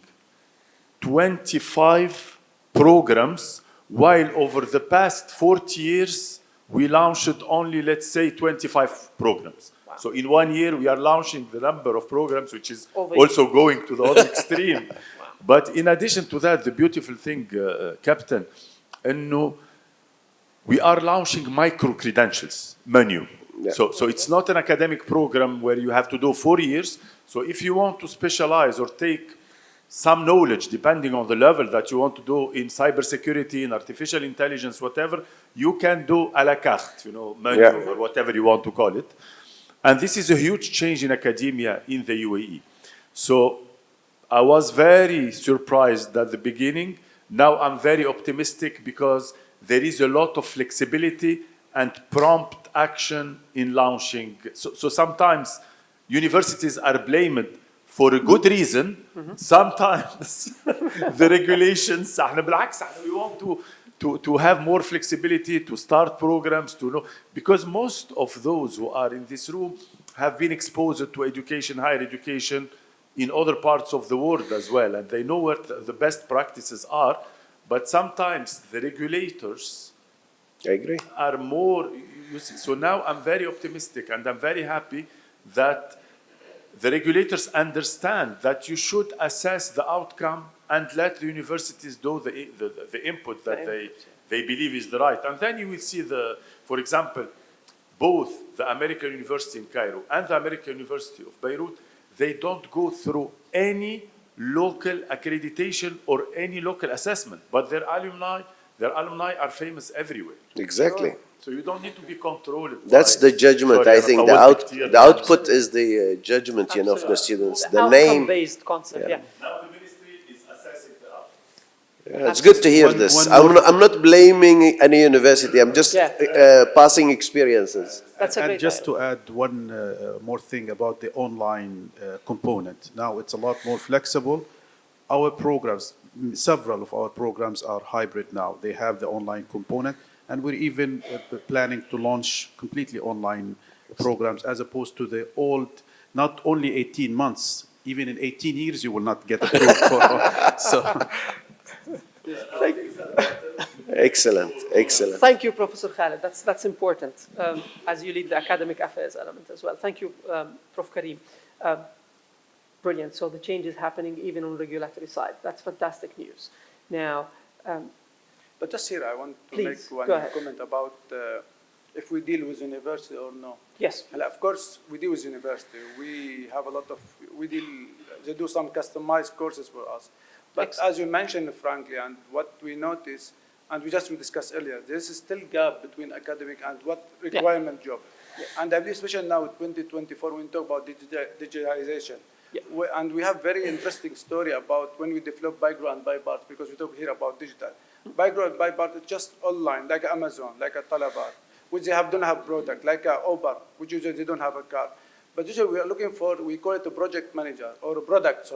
25 programs, while over the past 40 years, we launched only, let's say, 25 programs. Wow. So in 1 year, we are launching the number of programs, which is also going to the other extreme. Wow. But in addition to that, the beautiful thing, Captain, we are launching micro-credentials menu. Yeah. So it's not an academic program where you have to do 4 years. So if you want to specialize or take some knowledge, depending on the level that you want to do in cybersecurity, in artificial intelligence, whatever, you can do à la carte, you know, menu or whatever you want to call it. And this is a huge change in academia in the UAE. So I was very surprised at the beginning. Now I'm very optimistic because there is a lot of flexibility and prompt action in launching. So sometimes universities are blamed for a good reason. Sometimes the regulations, we want to have more flexibility, to start programs, to know, because most of those who are in this room have been exposed to education, higher education, in other parts of the world as well, and they know what the best practices are, but sometimes the regulators are more, you see. So now I'm very optimistic and I'm very happy that the regulators understand that you should assess the outcome and let the universities do the input that they believe is the right. And then you will see for example, both the American University in Cairo and the American University of Beirut, they don't go through any local accreditation or any local assessment, but their alumni are famous everywhere. Exactly. So you don't need to be controlled. That's the judgment. I think the output is the judgment, of the students. The name. Outcome-based concept, yeah. Now the ministry is assessing the outcome. Yeah, it's good to hear this. I'm not blaming any university. I'm just passing experiences. That's a great And just to add one more thing about the online component. Now it's a lot more flexible. Our programs, several of our programs are hybrid now. They have the online component, and we're even planning to launch completely online programs as opposed to the old, not only 18 months, even in 18 years you will not get approved for. So. Excellent, excellent. Thank you, Professor Khaled. That's important, as you lead the academic affairs element as well. Thank you, Prof. Karim. Brilliant. So the change is happening even on the regulatory side. That's fantastic news. Now, But just here, I want to please, make one go ahead. comment about if we deal with university or no. Yes. And of course, we deal with university. We have a lot of, they do some customized courses for us. But Excellent. as you mentioned, frankly, and what we notice, and we discussed earlier, there is still gap between academic and what requirement job. And I believe especially now in 2024, when we talk about digitalization, and we have very interesting story about when we develop Bygro and Bybart, because we talk here about digital. Bygro and Bybart is just online, like Amazon, like a Talabat, which they don't have product, like a Uber, which usually they don't have a car. But usually we are looking for, we call it a project manager, or a product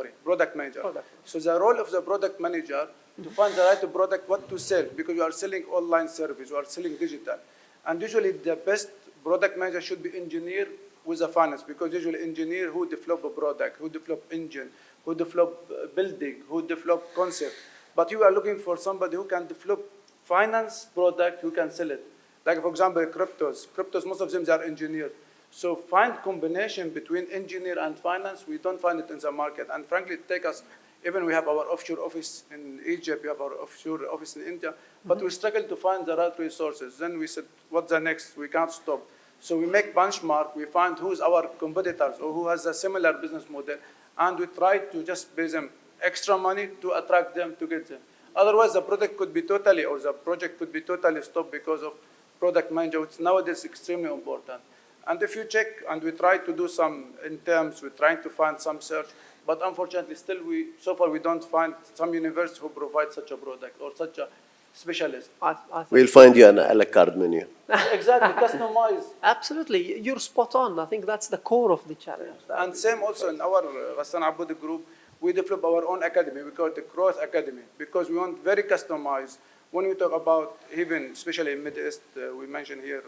manager. So the role of the product manager to find the right product, what to sell, because you are selling online service, you are selling digital. And usually the best product manager should be engineer with a finance, because usually engineer who develop a product, who develop engine, who develop building, who develop concept. But you are looking for somebody who can develop finance product, who can sell it. Like for example, cryptos, most of them they are engineers. So find combination between engineer and finance, we don't find it in the market. And frankly, it takes us, even we have our offshore office in Egypt, we have our offshore office in India, but we struggle to find the right resources. Then we said, what's the next? We can't stop. So we make benchmark, we find who's our competitors or who has a similar business model, and we try to just pay them extra money to attract them, to get them. Otherwise, the product could be totally, or the project could be totally stopped because of product manager, which nowadays is extremely important. And if you check, and we try to do some in terms, we're trying to find some search, but unfortunately still so far we don't find some university who provide such a product or such a specialist. We'll find you an a la carte menu. Exactly, customized. Absolutely, you're spot on. I think that's the core of the challenge. And same also in our Ghassan Aboud Group, we develop our own academy. We call it the Growth Academy, because we want very customized. When we talk about even, especially in Middle East, we mentioned here,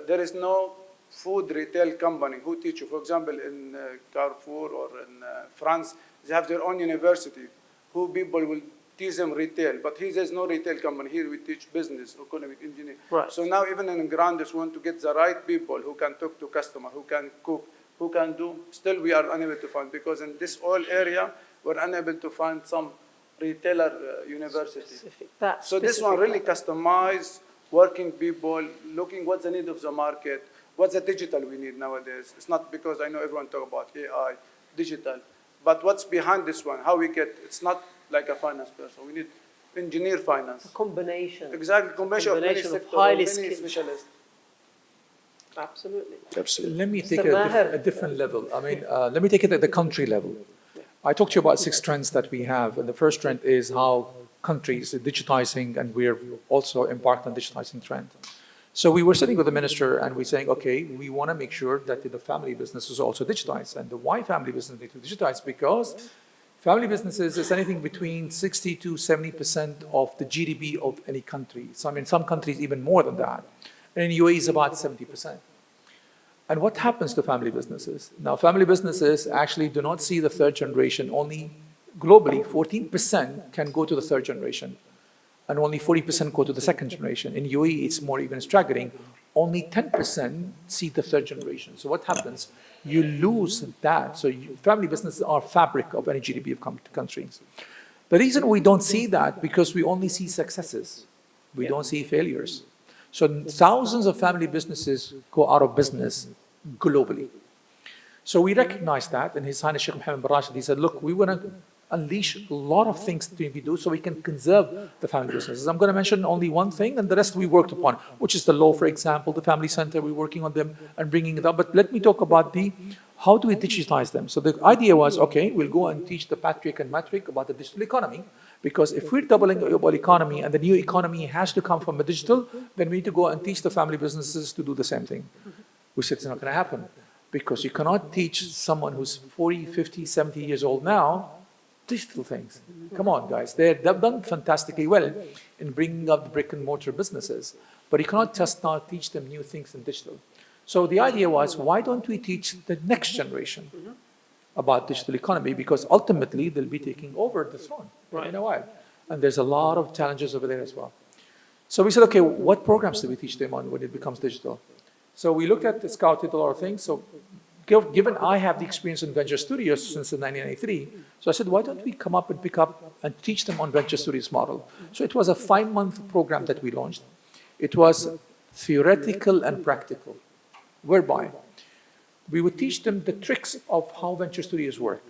there is no food retail company who teach you. For example, in Carrefour or in France, they have their own university who people will teach them retail. But here there's no retail company. Here we teach business, economic engineering. Right. So now even in Grandes, we want to get the right people who can talk to customer, who can cook, who can do. Still we are unable to find, because in this whole area, we're unable to find some retailer university. So this one really customized, working people, looking what's the need of the market, what's the digital we need nowadays. It's not because I know everyone talk about AI, digital, but what's behind this one, how we get, it's not like a finance person. We need engineer finance. A combination. Exactly, combination of many of sectors, highly many skilled specialists. Absolutely. Absolutely. Let me take Mr. it Maher. a different level. I mean, let me take it at the country level. I talked to you about 6 trends that we have, and the first trend is how countries are digitizing, and we're also embarked on digitizing trend. So we were sitting with the minister, and we're saying, okay, we want to make sure that the family businesses also digitize. And why family business need to digitize? Because family businesses is anything between 60 to 70% of the GDP of any country. So I mean, some countries even more than that. And in UAE is about 70%. And what happens to family businesses? Now, family businesses actually do not see the third generation. Only globally, 14% can go to the third generation. and only 40% go to the second generation. In UAE, it's more even staggering. Only 10% see the third generation. So what happens? You lose that. So family businesses are fabric of any GDP of countries. The reason we don't see that, because we only see successes. We don't see failures. So thousands of family businesses go out of business globally. So we recognize that, and His Highness Sheikh Mohammed bin Rashid, he said, look, we want to unleash a lot of things that we do so we can conserve the family businesses. I'm going to mention only one thing, and the rest we worked upon, which is the law, for example, the family center, we're working on them and bringing it up. But let me talk about how do we digitize them? So the idea was, okay, we'll go and teach the patriarch and matriarch about the digital economy, because if we're doubling the global economy and the new economy has to come from a digital, then we need to go and teach the family businesses to do the same thing. We said it's not going to happen, because you cannot teach someone who's 40, 50, 70 years old now digital things. Come on, guys. They've done fantastically well in bringing up the brick and mortar businesses, but you cannot just now teach them new things in digital. So the idea was, why don't we teach the next generation about digital economy? Because ultimately they'll be taking over the throne in a while. And there's a lot of challenges over there as well. So we said, okay, what programs do we teach them on when it becomes digital? So we looked at, scouted a lot of things. So given I have the experience in Venture Studios since 1993, so I said, why don't we come up and pick up and teach them on Venture Studios model? So it was a 5-month program that we launched. It was theoretical and practical, whereby we would teach them the tricks of how Venture Studios work.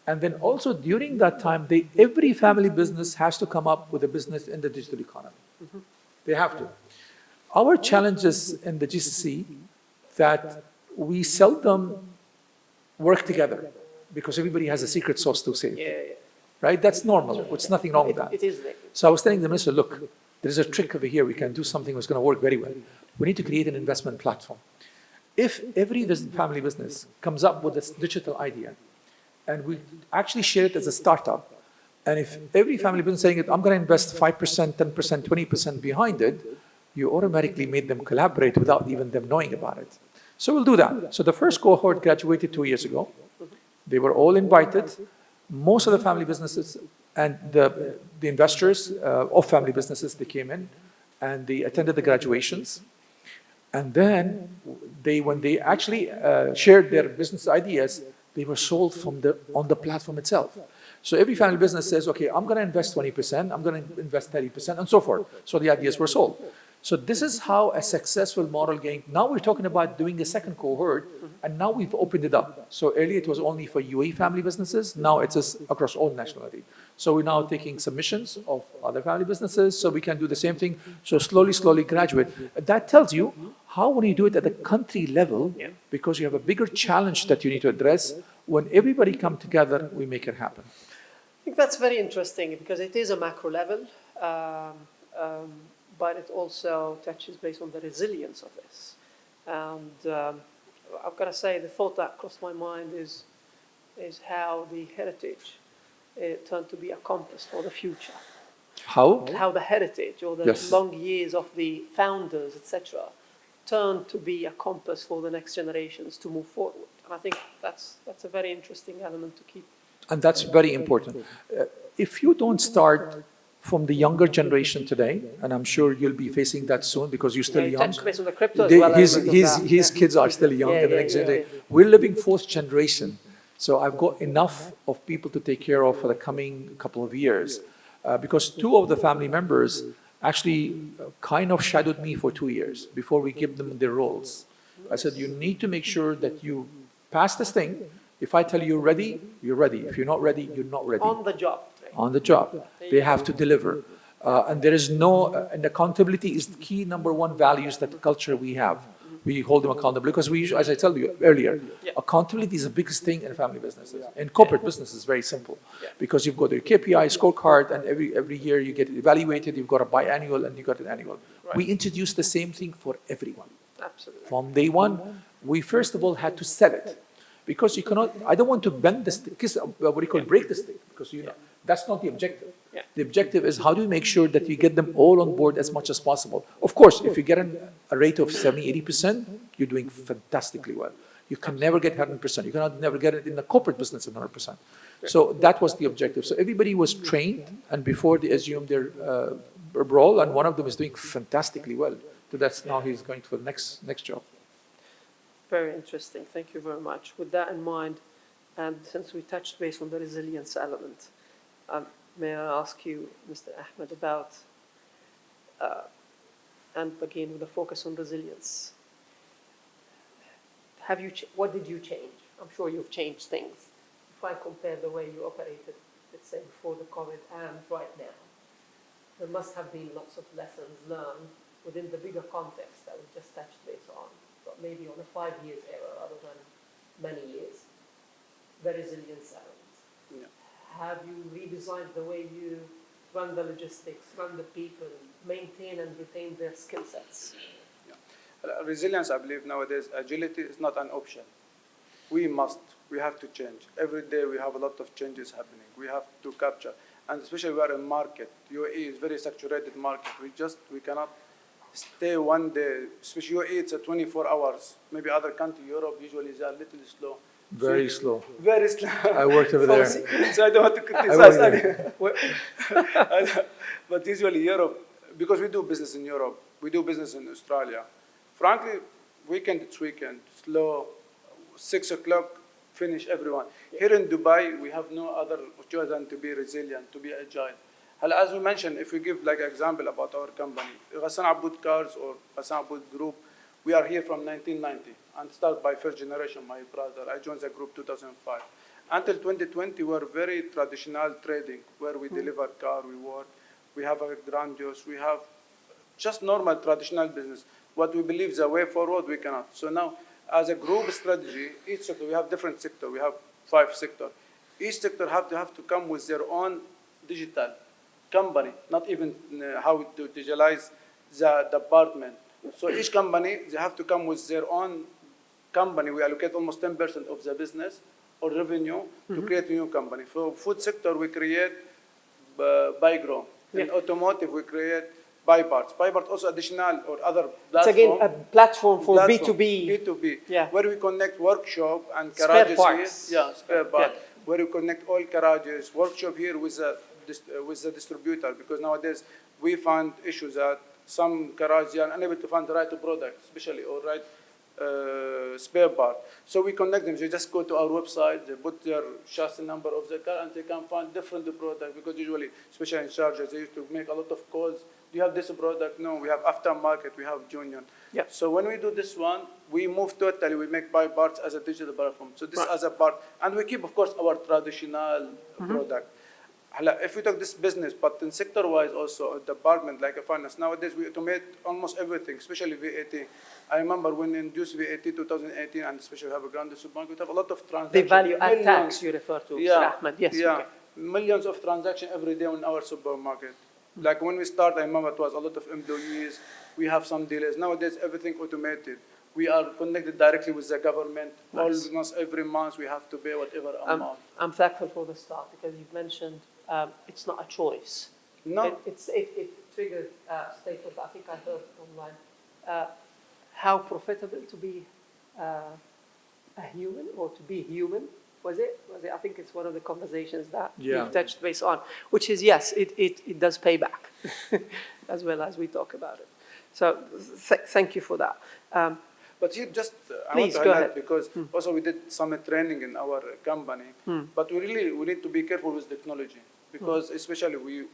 And then also during that time, every family business has to come up with a business in the digital economy. They have to. Our challenges in the GCC that we seldom work together because everybody has a secret sauce to say. Right? That's normal. There's nothing wrong with that. It is. So I was telling the minister, look, there's a trick over here. We can do something that's going to work very well. We need to create an investment platform. If every family business comes up with this digital idea, and we actually share it as a startup, and if every family business saying, I'm going to invest 5%, 10%, 20% behind it, you automatically made them collaborate without even them knowing about it. So we'll do that. So the first cohort graduated 2 years ago. They were all invited. Most of the family businesses and the investors of family businesses, they came in and they attended the graduations. And then when they actually shared their business ideas, they were sold on the platform itself. So every family business says, okay, I'm going to invest 20%, I'm going to invest 30%, and so forth. So the ideas were sold. So this is how a successful model gained. Now we're talking about doing a second cohort, and now we've opened it up. So earlier it was only for UAE family businesses. Now it's across all nationality. So we're now taking submissions of other family businesses, so we can do the same thing. So slowly graduate. That tells you how when you do it at the country level, because you have a bigger challenge that you need to address, when everybody come together, we make it happen. I think that's very interesting because it is a macro level. But it also touches based on the resilience of this. And I've got to say, the thought that crossed my mind is how the heritage turned to be a compass for the future. How? How the heritage or the long years of the founders, etc., turned to be a compass for the next generations to move forward. And I think that's a very interesting element to keep. And that's very important. If you don't start from the younger generation today, and I'm sure you'll be facing that soon because you're still young. Based on the crypto as well. His kids are still young. We're living fourth generation. So I've got enough of people to take care of for the coming couple of years. Because 2 of the family members actually kind of shadowed me for 2 years before we give them their roles. I said, you need to make sure that you pass this thing. If I tell you you're ready, you're ready. If you're not ready, you're not ready. On the job. On the job. They have to deliver. And there is and accountability is the key #1 values that the culture we have. We hold them accountable because as I told you earlier, accountability is the biggest thing in family businesses. In corporate business, it's very simple because you've got your KPI scorecard and every year you get evaluated, you've got a biannual and you've got an annual. Right. We introduced the same thing for everyone. Absolutely. From day one, we first of all had to sell it because you cannot, I don't want to bend this, break this thing because that's not the objective. The objective is how do we make sure that you get them all on board as much as possible. Of course, if you get a rate of 70, 80%, you're doing fantastically well. You can never get 100%. You cannot never get it in the corporate business at 100%. So that was the objective. So everybody was trained, and before they assumed their role, and one of them is doing fantastically well. So that's now he's going for the next job. Very interesting. Thank you very much. With that in mind, and since we touched base on the resilience element, may I ask you, Mr. Ahmed, about, and again with a focus on resilience, what did you change? I'm sure you've changed things. If I compare the way you operated, let's say before the COVID and right now, there must have been lots of lessons learned within the bigger context that we just touched base on, but maybe on a 5 years era rather than many years, the resilience element. Yeah. Have you redesigned the way you run the logistics, run the people, maintain and retain their skill sets? Yeah. Resilience, I believe nowadays, agility is not an option. We have to change. Every day we have a lot of changes happening. We have to capture, and especially we are in market. UAE is very saturated market. We cannot stay one day, especially UAE, it's a 24 hours. Maybe other country, Europe, usually they are a little slow. Very slow. Very slow. I worked over there. So I don't want to criticize anyone. But usually Europe, because we do business in Europe, we do business in Australia. Frankly, weekend it's weekend, slow, 6 o'clock, finish everyone. Here in Dubai, we have no other choice than to be resilient, to be agile. As we mentioned, if we give like an example about our company, Ghassan Aboud Cars or Ghassan Aboud Group, we are here from 1990 and started by first generation, my brother. I joined the group 2005. Until 2020, we were very traditional trading, where we deliver car, we work, we have a grandiose, we have just normal traditional business. What we believe is the way forward, we cannot. So now, as a group strategy, each sector, we have different sectors. We have 5 sectors. Each sector have to come with their own digital company, not even how to digitalize the department. So each company, they have to come with their own company. We allocate almost 10% of the business or revenue to create a new company. For food sector, we create Bygro. In automotive, we create Byparts. Byparts also additional or other platform. It's again a platform for B2B. B2B, yeah. Where we connect workshop and Spare garages parts. here. Yeah, spare parts. Yeah. Where we connect all garages, workshop here with the distributor, because nowadays we find issues that some garages are unable to find the right product, especially or right spare part. So we connect them. They just go to our website, they put their chassis number of the car, and they can find different product, because usually, especially in Sharjah, they used to make a lot of calls. Do you have this product? No, we have aftermarket, we have union. Yeah. So when we do this one, we move totally, we make buy parts as a digital platform. So this as a part, and we keep, of course, our traditional product. If we talk this business, but in sector-wise also, a department like a finance, nowadays we automate almost everything, especially VAT. I remember when we introduced VAT 2018, and especially we have a grand supermarket, we have a lot of transactions. The value-add tax you refer to, Mr. Ahmed. Yes, yeah. okay. Millions of transactions every day in our supermarket. Like when we start, I remember it was a lot of employees. We have some delays. Nowadays, everything automated. We are connected directly with the government. Nice. Almost every month we have to pay whatever amount. I'm thankful for the start, because you've mentioned it's not a choice. No. It triggered a statement I think I heard online. How profitable to be a human or to be human. Was it? I think it's one of the conversations that we've touched base on, which is, yes, it does pay back, as well as we talk about it. So thank you for that. But here just, I please, want to go highlight, ahead. because also we did some training in our company, but we need to be careful with technology, because especially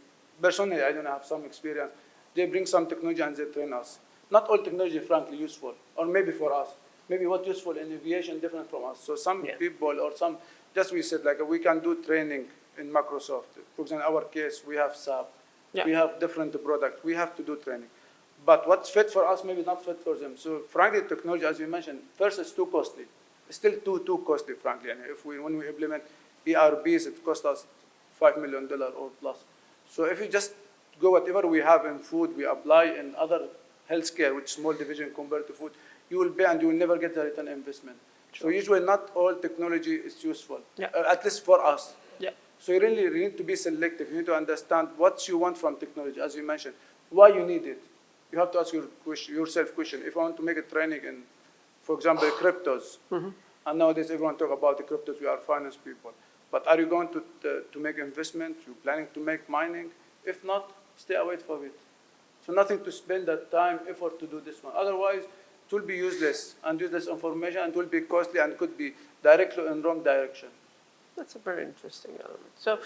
personally, I don't have some experience. They bring some technology and they train us. Not all technology, frankly, useful, or maybe for us. Maybe what's useful in aviation different from us. So some people or some, just we said, like we can do training in Microsoft. For example, in our case, we have SAP. Yeah. We have different products. We have to do training. But what's fit for us, maybe not fit for them. So frankly, technology, as you mentioned, first it's too costly. It's still too costly, frankly. And when we implement ERBs, it costs us $5 million or plus. So if you just go whatever we have in food, we apply in other healthcare, which is small division compared to food, you will pay and you will never get the return on investment. Sure. So usually not all technology is useful, at least for us. Yeah. So you really need to be selective. You need to understand what you want from technology, as you mentioned, why you need it. You have to ask yourself question. If I want to make a training in, for example, cryptos, and nowadays everyone talk about the cryptos, we are finance people. But are you going to make investment? You're planning to make mining? If not, stay away from it. So nothing to spend that time, effort to do this one. Otherwise, it will be useless and useless information and it will be costly and could be directly in wrong direction. That's a very interesting element. So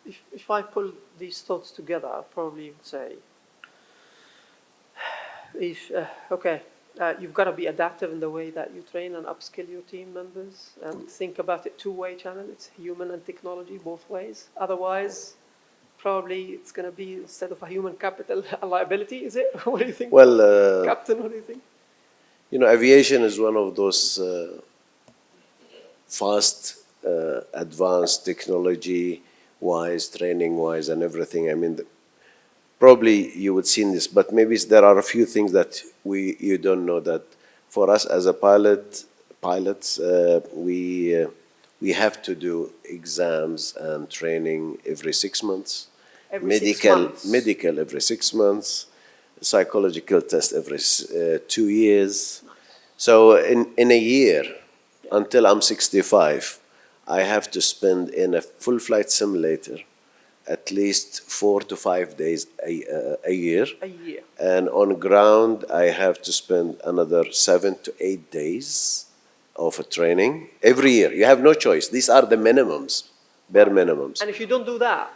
if I pull these thoughts together, I'll probably say, you've got to be adaptive in the way that you train and upskill your team members and think about it two-way channel. It's human and technology both ways. Otherwise, probably it's going to be, instead of a human capital, a liability, is it? What do you think? Well, Captain, what do you think? you know, aviation is one of those fast, advanced technology-wise, training-wise, and everything. I mean, probably you would see this, but maybe there are a few things that you don't know. That for us as a pilots, we have to do exams and training every 6 months. Medical every 6 months. Psychological test every 2 years. So in a year, until I'm 65, I have to spend in a full flight simulator at least 4 to 5 days a year. A year. And on ground, I have to spend another 7 to 8 days of a training every year. You have no choice. These are the minimums, bare minimums. And if you don't do that,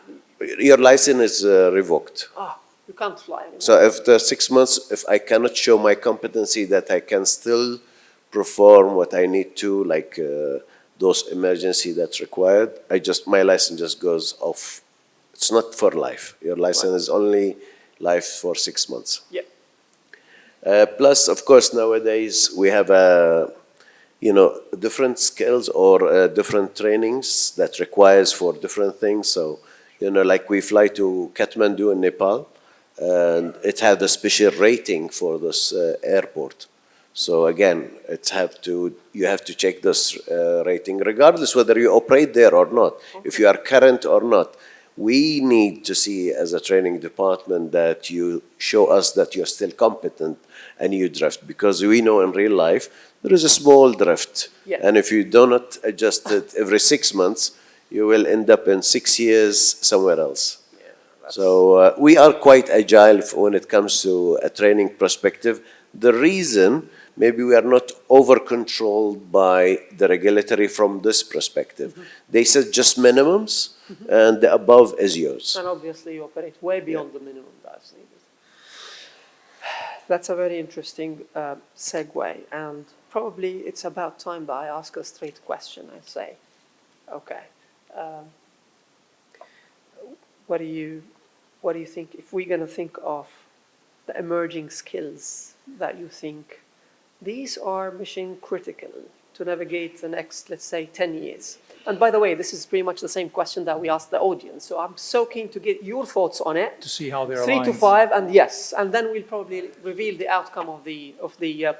your license is revoked. you can't fly anymore. So after 6 months, if I cannot show my competency that I can still perform what I need to, like those emergency that's required, my license just goes off. It's not for life. Your license is only life for 6 months. Yeah. Plus, of course, nowadays we have different skills or different trainings that requires for different things. So, like we fly to Kathmandu in Nepal, and it had a special rating for this airport. So again, you have to check this rating, regardless whether you operate there or not, if you are current or not. We need to see as a training department that you show us that you're still competent and you drift, because we know in real life there is a small drift. Yeah. And if you do not adjust it every 6 months, you will end up in 6 years somewhere else. So we are quite agile when it comes to a training perspective. The reason maybe we are not over-controlled by the regulatory from this perspective. They said just minimums, and the above is yours. And obviously you operate way beyond the minimum that's needed. That's a very interesting segue, and probably it's about time that I ask a straight question. I say, okay, what do you think, if we're going to think of the emerging skills that you think these are mission critical to navigate the next, let's say, 10 years? And by the way, this is pretty much the same question that we asked the audience. So I'm so keen to get your thoughts on it. To see how they're 3 to 5, and yes. And then we'll probably reveal the outcome of the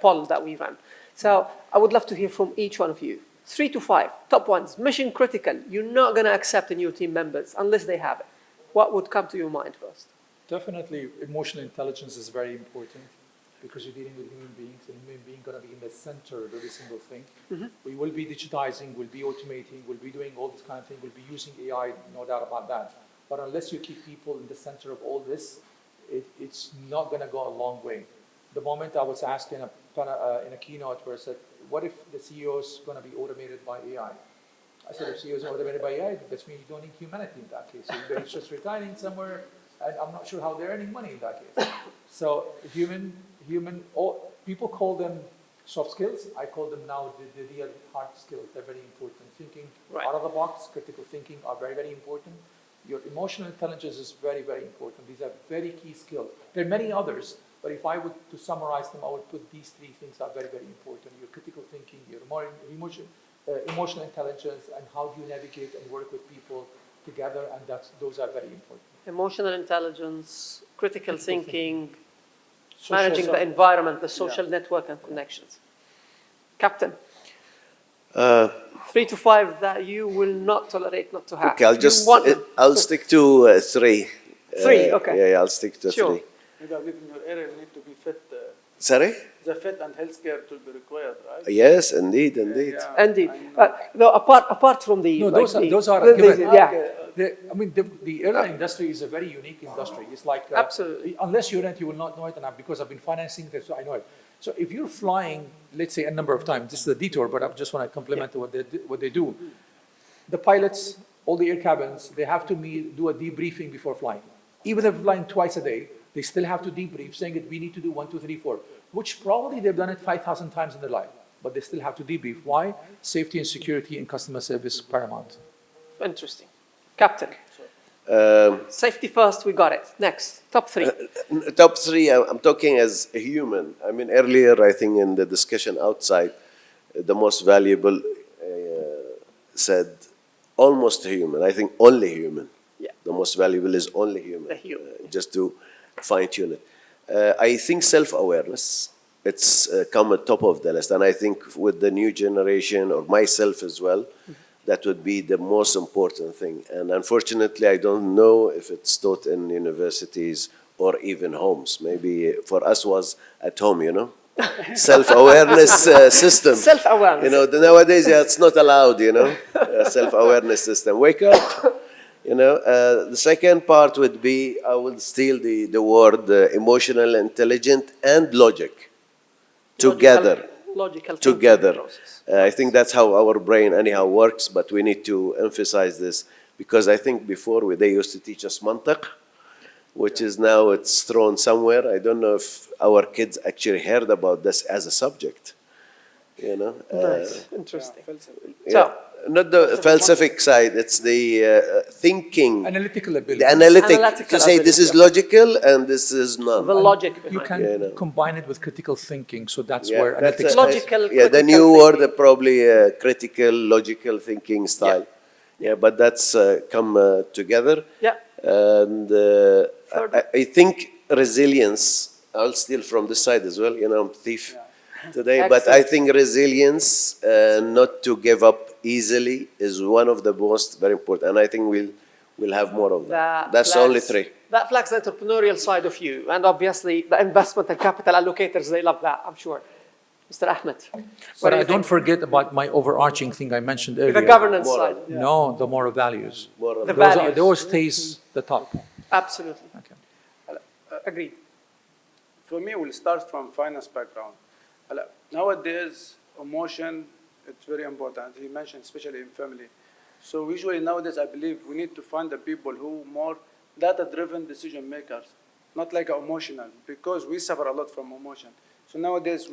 poll that we ran. So I would love to hear from each one of you. 3 to 5, top ones, mission critical. You're not going to accept in your team members unless they have it. What would come to your mind first? Definitely, emotional intelligence is very important, because you're dealing with human beings, and human being going to be in the center of every single thing. We will be digitizing, we'll be automating, we'll be doing all this kind of thing, we'll be using AI, no doubt about that. But unless you keep people in the center of all this, it's not going to go a long way. The moment I was asked in a keynote where I said, what if the CEO is going to be automated by AI? I said, if CEO is automated by AI, that means you don't need humanity in that case. So you're just retiring somewhere, and I'm not sure how they're earning money in that case. So people call them soft skills. I call them now the real hard skills. They're very important. Thinking out of the box, critical thinking are very, very important. Your emotional intelligence is very, very important. These are very key skills. There are many others, but if I were to summarize them, I would put these 3 things are very, very important. Your critical thinking, your emotional intelligence, and how do you navigate and work with people together, and those are very important. Emotional intelligence, critical thinking, managing the environment, the social network and connections. Captain, 3 to 5 that you will not tolerate not to have. Okay, I'll stick to 3. 3, okay. Yeah, I'll stick to 3. Maybe I believe in your area, you need to be fit. Sorry? The fit and healthcare to be required, right? Yes, indeed. Indeed. No, apart from the... No, those are given. I mean, the airline industry is a very unique industry. It's like Absolutely. unless you're in it, you will not know it. And because I've been financing this, so I know it. So if you're flying, let's say a number of times, this is a detour, but I just want to compliment what they do. The pilots, all the air cabins, they have to do a debriefing before flying. Even if they're flying twice a day, they still have to debrief, saying that we need to do 1, 2, 3, 4, which probably they've done it 5,000 times in their life, but they still have to debrief. Why? Safety and security and customer service paramount. Interesting. Captain. Safety first, we got it. Next, top 3. Top 3, I'm talking as a human. I mean, earlier, I think in the discussion outside, the most valuable said almost human. I think only human. Yeah. The most valuable is only human. The human. Just to fine-tune it. I think self-awareness, it's come at top of the list. And I think with the new generation, or myself as well, that would be the most important thing. And unfortunately, I don't know if it's taught in universities or even homes. Maybe for us was at home, you know? Self-awareness system. Self-awareness. You know, nowadays, yeah, it's not allowed, you know? Self-awareness system. Wake up. You know, the second part would be, I would steal the word emotional, intelligent, and logic together. Logical Together. process. I think that's how our brain anyhow works, but we need to emphasize this because I think before they used to teach us mantiq, which is now it's thrown somewhere. I don't know if our kids actually heard about this as a subject. You know. Nice. Interesting. Yeah. Not the falsific side, it's the thinking. Analytical ability. The analytic, Analytical to say this is ability. logical and this is not. The logic behind You it. can Yeah, no. combine it with critical thinking, so that's Yeah, where that's analytics. Logical, yeah, the critical new thinking. word probably critical, logical thinking style. Yeah, but that's come together. Yeah. And I think resilience, I'll steal from this side as well, you know, I'm a thief today, but I think resilience, not to give up easily, is one of the most very important. And I think we'll have more of that. That's only 3. That flags the entrepreneurial side of you. And obviously, the investment and capital allocators, they love that, I'm sure. Mr. Ahmed. But I don't forget about my overarching thing I mentioned earlier. The governance Moral. side. No, the moral values. More of The that. values. Those stays the top. Absolutely. Okay. Agreed. For me, we'll start from finance background. Nowadays, emotion, it's very important. He mentioned, especially in family. So usually nowadays, I believe we need to find the people who more data-driven decision makers, not like emotional, because we suffer a lot from emotion. So nowadays,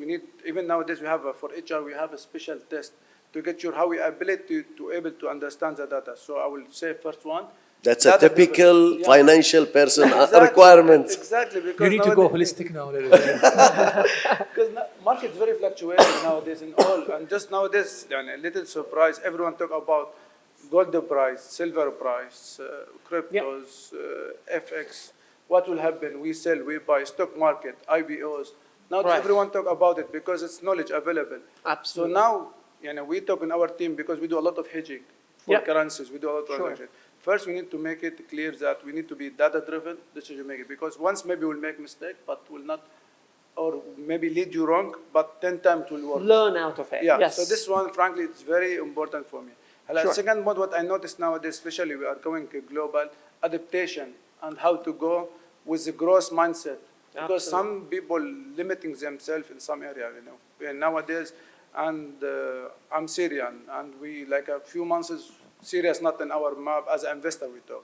even nowadays, we have, for HR, we have a special test to get your, how we ability to able to understand the data. So I will say first one. That's a typical Yeah. financial person Exactly. requirement. Exactly. Because You need to go nowadays- holistic now. Because market is very fluctuating nowadays in all, and just nowadays, a little surprise. Everyone talk about gold price, silver price, cryptos, FX. What will happen? We sell, we buy, stock market, IBOs. Now Right. everyone talk about it because it's knowledge available. Absolutely. So now, we talk in our team because we do a lot of hedging for Yep. currencies. We do a lot of Sure. transactions. First, we need to make it clear that we need to be data-driven decision making, because once maybe we'll make mistake, but will not, or maybe lead you wrong, but 10 times will work. Learn out of it. Yeah, Yes. so this one, frankly, it's very important for me. Sure. Second one, what I noticed nowadays, especially we are going global, adaptation and how to go with the growth mindset. Because some people limiting themselves in some area, And nowadays, and I'm Syrian, and we, like a few months, Syria is not in our map. As an investor, we talk.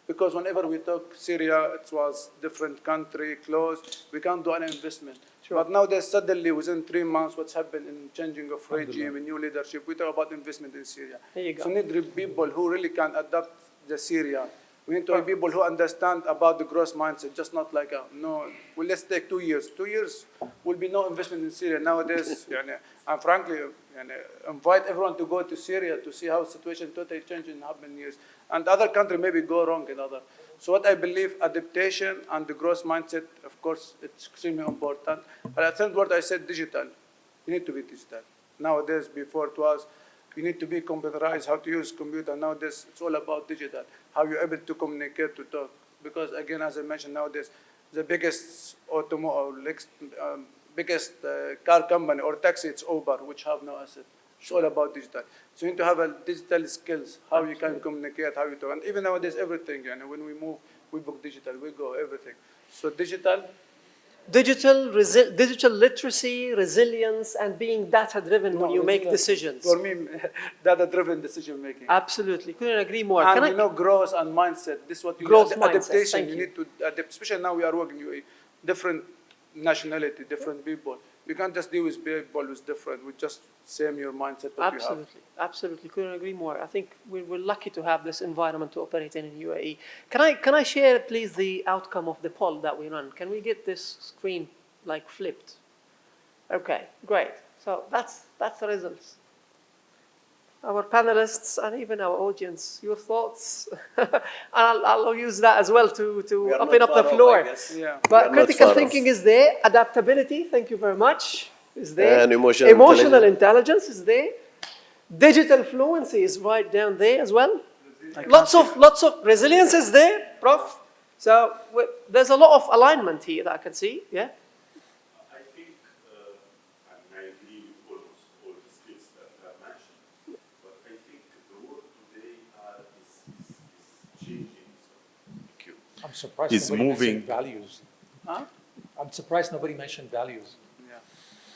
Because whenever we talk Syria, it was different country, closed. We can't do any investment. Sure. But nowadays, suddenly, within 3 months, what's happened in changing of regime, in new leadership, we talk about investment in Syria. There you go. So we need people who really can adapt the Syria. We need to have people who understand about the growth mindset, just not like, well, let's take 2 years. 2 years will be no investment in Syria nowadays. And frankly, invite everyone to go to Syria to see how the situation totally changed in how many years. And other countries maybe go wrong in other. So what I believe, adaptation and the growth mindset, of course, it's extremely important. But I think what I said, digital. You need to be digital. Nowadays, before it was, you need to be computerized, how to use computer. Nowadays, it's all about digital, how you're able to communicate, to talk. Because again, as I mentioned, nowadays, the biggest biggest car company or taxi, it's Uber, which have no asset. It's all about digital. So you need to have a digital skills, how you can communicate, how you talk. And even nowadays, everything, you know, when we move, we book digital, we go, everything. So digital. Digital literacy, resilience, and being data-driven when you make decisions. For me, data-driven decision making. Absolutely, couldn't agree more. And you know, growth and mindset. This is what you growth need. Mindset. Adaptation. Thank You you need to adapt. Especially now we are working with different nationality, different people. You can't just deal with people who's different. We just same your mindset. What Absolutely, absolutely. Couldn't agree more. I think we're lucky to have this environment to operate in UAE. Can I share, please, the outcome of the poll that we run? Can we get this screen like flipped? Okay, great. So that's the results. Our panelists and even our audience, your thoughts. I'll use that as well to open up the floor. Yeah. But critical thinking is there. Adaptability, thank you very much, is there. And emotional intelligence is there. Digital fluency is right down there as well. Lots of resilience is there, Prof. So there's a lot of alignment here that I can see. Yeah. I think, I agree with almost all the skills that are mentioned, but I think the world today is changing. Thank you. I'm surprised Is nobody moving. mentioned values. Huh? I'm surprised nobody mentioned values. Yeah.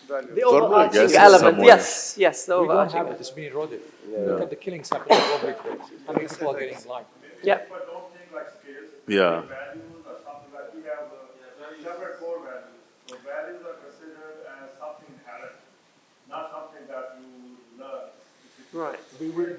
Value. The Totally, I overarching guess, element, somewhere. yes, the We don't overarching have it. element. It's been eroded. Look at the killings happening globally today. How many people are getting blind? Yeah. But don't think like skills. Yeah. Values or something like we have separate core values. So values are considered as something inherent, not something that you learn. Right.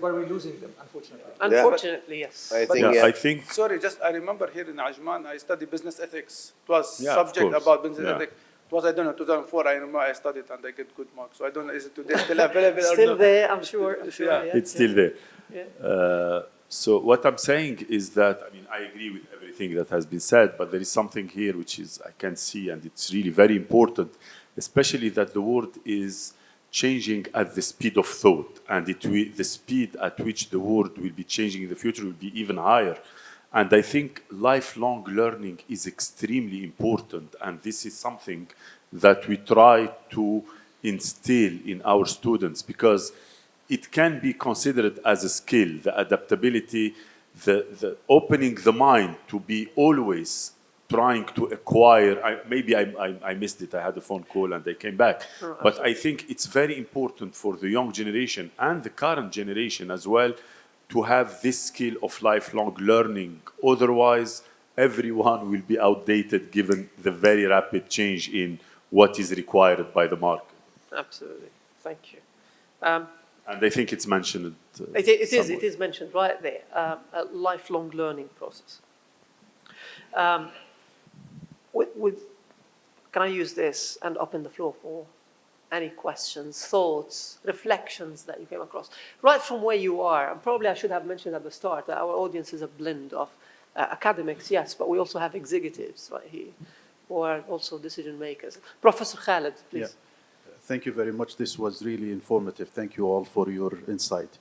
But we're losing them, unfortunately. Unfortunately, yes. I think, Yeah, I think Sorry, just I remember here in Ajman, I studied business ethics. It was Yeah, of subject course. about business Yeah. ethics. It was, I don't know, 2004, I remember I studied and I get good marks. So I don't know, is it today still available or Still not? there, I'm sure. Yeah. Yeah. it's still there. Yeah. So what I'm saying is that, I mean, I agree with everything that has been said, but there is something here which is I can see, and it's really very important, especially that the world is changing at the speed of thought, and the speed at which the world will be changing in the future will be even higher. And I think lifelong learning is extremely important, and this is something that we try to instill in our students, because it can be considered as a skill, the adaptability, the opening the mind to be always trying to acquire. Maybe I missed it, I had a phone call and I came back. But I think it's very important for the young generation and the current generation as well to have this skill of lifelong learning. Otherwise, everyone will be outdated given the very rapid change in what is required by the market. Absolutely. Thank you. And I think it's mentioned. It is mentioned right there, a lifelong learning process. Can I use this and open the floor for any questions, thoughts, reflections that you came across? Right from where you are, and probably I should have mentioned at the start that our audience is a blend of academics, yes, but we also have executives right here who are also decision makers. Professor Khaled, please. Yeah. Thank you very much. This was really informative. Thank you all for your insight.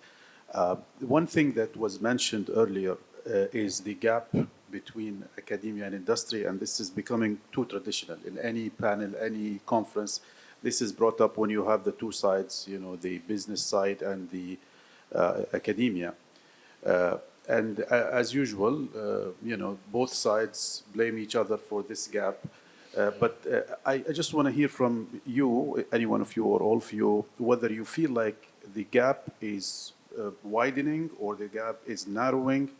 One thing that was mentioned earlier is the gap between academia and industry, and this is becoming too traditional. In any panel, any conference, this is brought up when you have the two sides, you know, the business side and the academia. And as usual, you know, both sides blame each other for this gap. But I just want to hear from you, any one of you or all of you, whether you feel like the gap is widening or the gap is narrowing,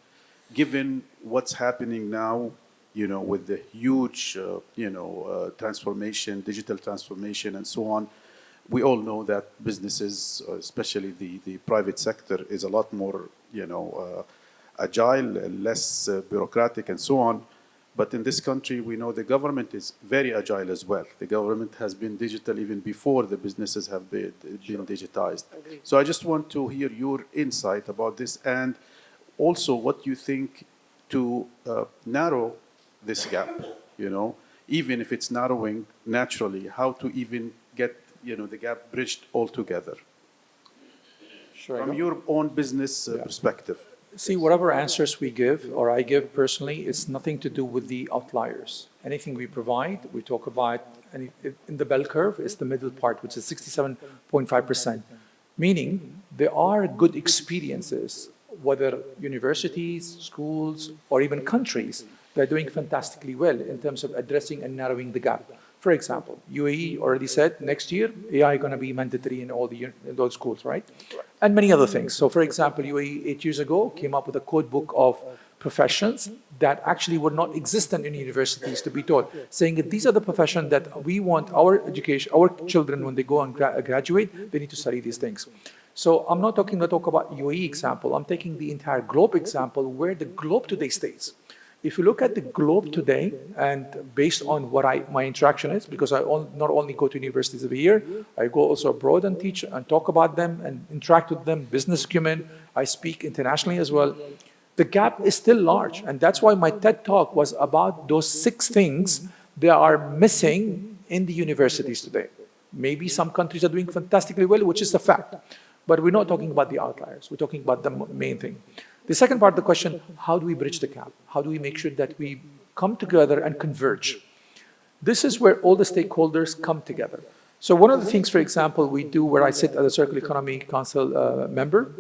given what's happening now, you know, with the huge, transformation, digital transformation and so on. We all know that businesses, especially the private sector, is a lot more, agile, less bureaucratic and so on. But in this country, we know the government is very agile as well. The government has been digital even before the businesses have been digitized. Agreed. So I just want to hear your insight about this, and also what you think to narrow this gap, you know, even if it's narrowing naturally, how to even get, the gap bridged altogether. Sure. From your own business perspective. See, whatever answers we give, or I give personally, it's nothing to do with the outliers. Anything we provide, we talk about, in the bell curve, is the middle part, which is 67.5%. Meaning, there are good experiences, whether universities, schools, or even countries, that are doing fantastically well in terms of addressing and narrowing the gap. For example, UAE already said next year, AI is going to be mandatory in all in those schools, right? And many other things. So for example, UAE 8 years ago came up with a code book of professions that actually were not existent in universities to be taught, saying that these are the professions that we want our education, our children, when they go and graduate, they need to study these things. So I'm not talking about UAE example, I'm taking the entire globe example where the globe today stays. If you look at the globe today, and based on what my interaction is, because I not only go to universities every year, I go also abroad and teach and talk about them and interact with them, business acumen, I speak internationally as well. The gap is still large, and that's why my TED Talk was about those 6 things that are missing in the universities today. Maybe some countries are doing fantastically well, which is a fact, but we're not talking about the outliers, we're talking about the main thing. The second part of the question, how do we bridge the gap? How do we make sure that we come together and converge? This is where all the stakeholders come together. So one of the things, for example, we do where I sit as a Circle Economy Council member,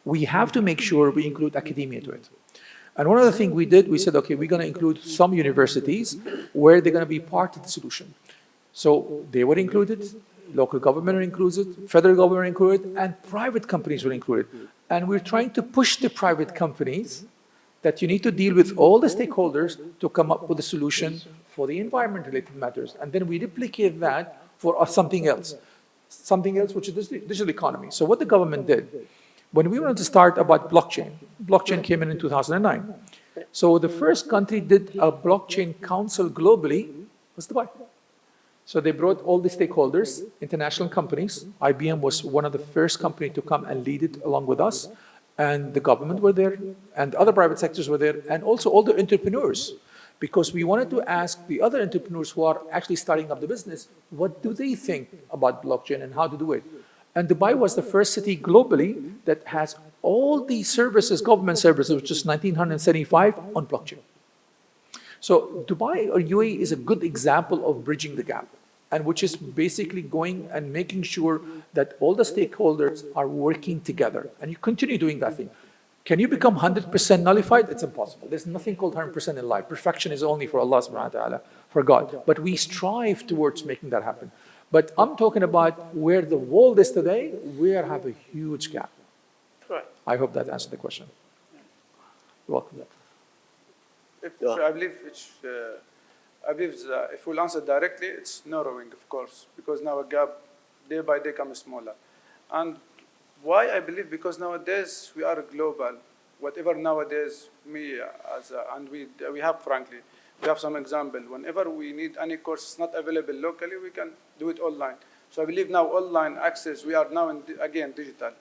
we have to make sure we include academia to it. And one of the things we did, we said, okay, we're going to include some universities where they're going to be part of the solution. So they were included, local government are included, federal government are included, and private companies were included. And we're trying to push the private companies that you need to deal with all the stakeholders to come up with a solution for the environment-related matters. And then we replicate that for something else which is the digital economy. So what the government did, when we wanted to start about blockchain came in 2009. So the first country did a blockchain council globally was Dubai. So they brought all the stakeholders, international companies. IBM was one of the first companies to come and lead it along with us. And the government were there, and other private sectors were there, and also all the entrepreneurs. Because we wanted to ask the other entrepreneurs who are actually starting up the business, what do they think about blockchain and how to do it? And Dubai was the first city globally that has all these services, government services, which is 1975, on blockchain. So Dubai or UAE is a good example of bridging the gap, and which is basically going and making sure that all the stakeholders are working together. And you continue doing that thing. Can you become 100% nullified? It's impossible. There's nothing called 100% in life. Perfection is only for Allah subhanahu wa ta'ala, for God. But we strive towards making that happen. But I'm talking about where the world is today, we have a huge gap. Right. I hope that answered the question. You're welcome. I believe if we'll answer directly, it's narrowing, of course, because now a gap day by day comes smaller. And why I believe, because nowadays we are global. Whatever nowadays we have, frankly, we have some example. Whenever we need any course not available locally, we can do it online. So I believe now online access, we are now again digital,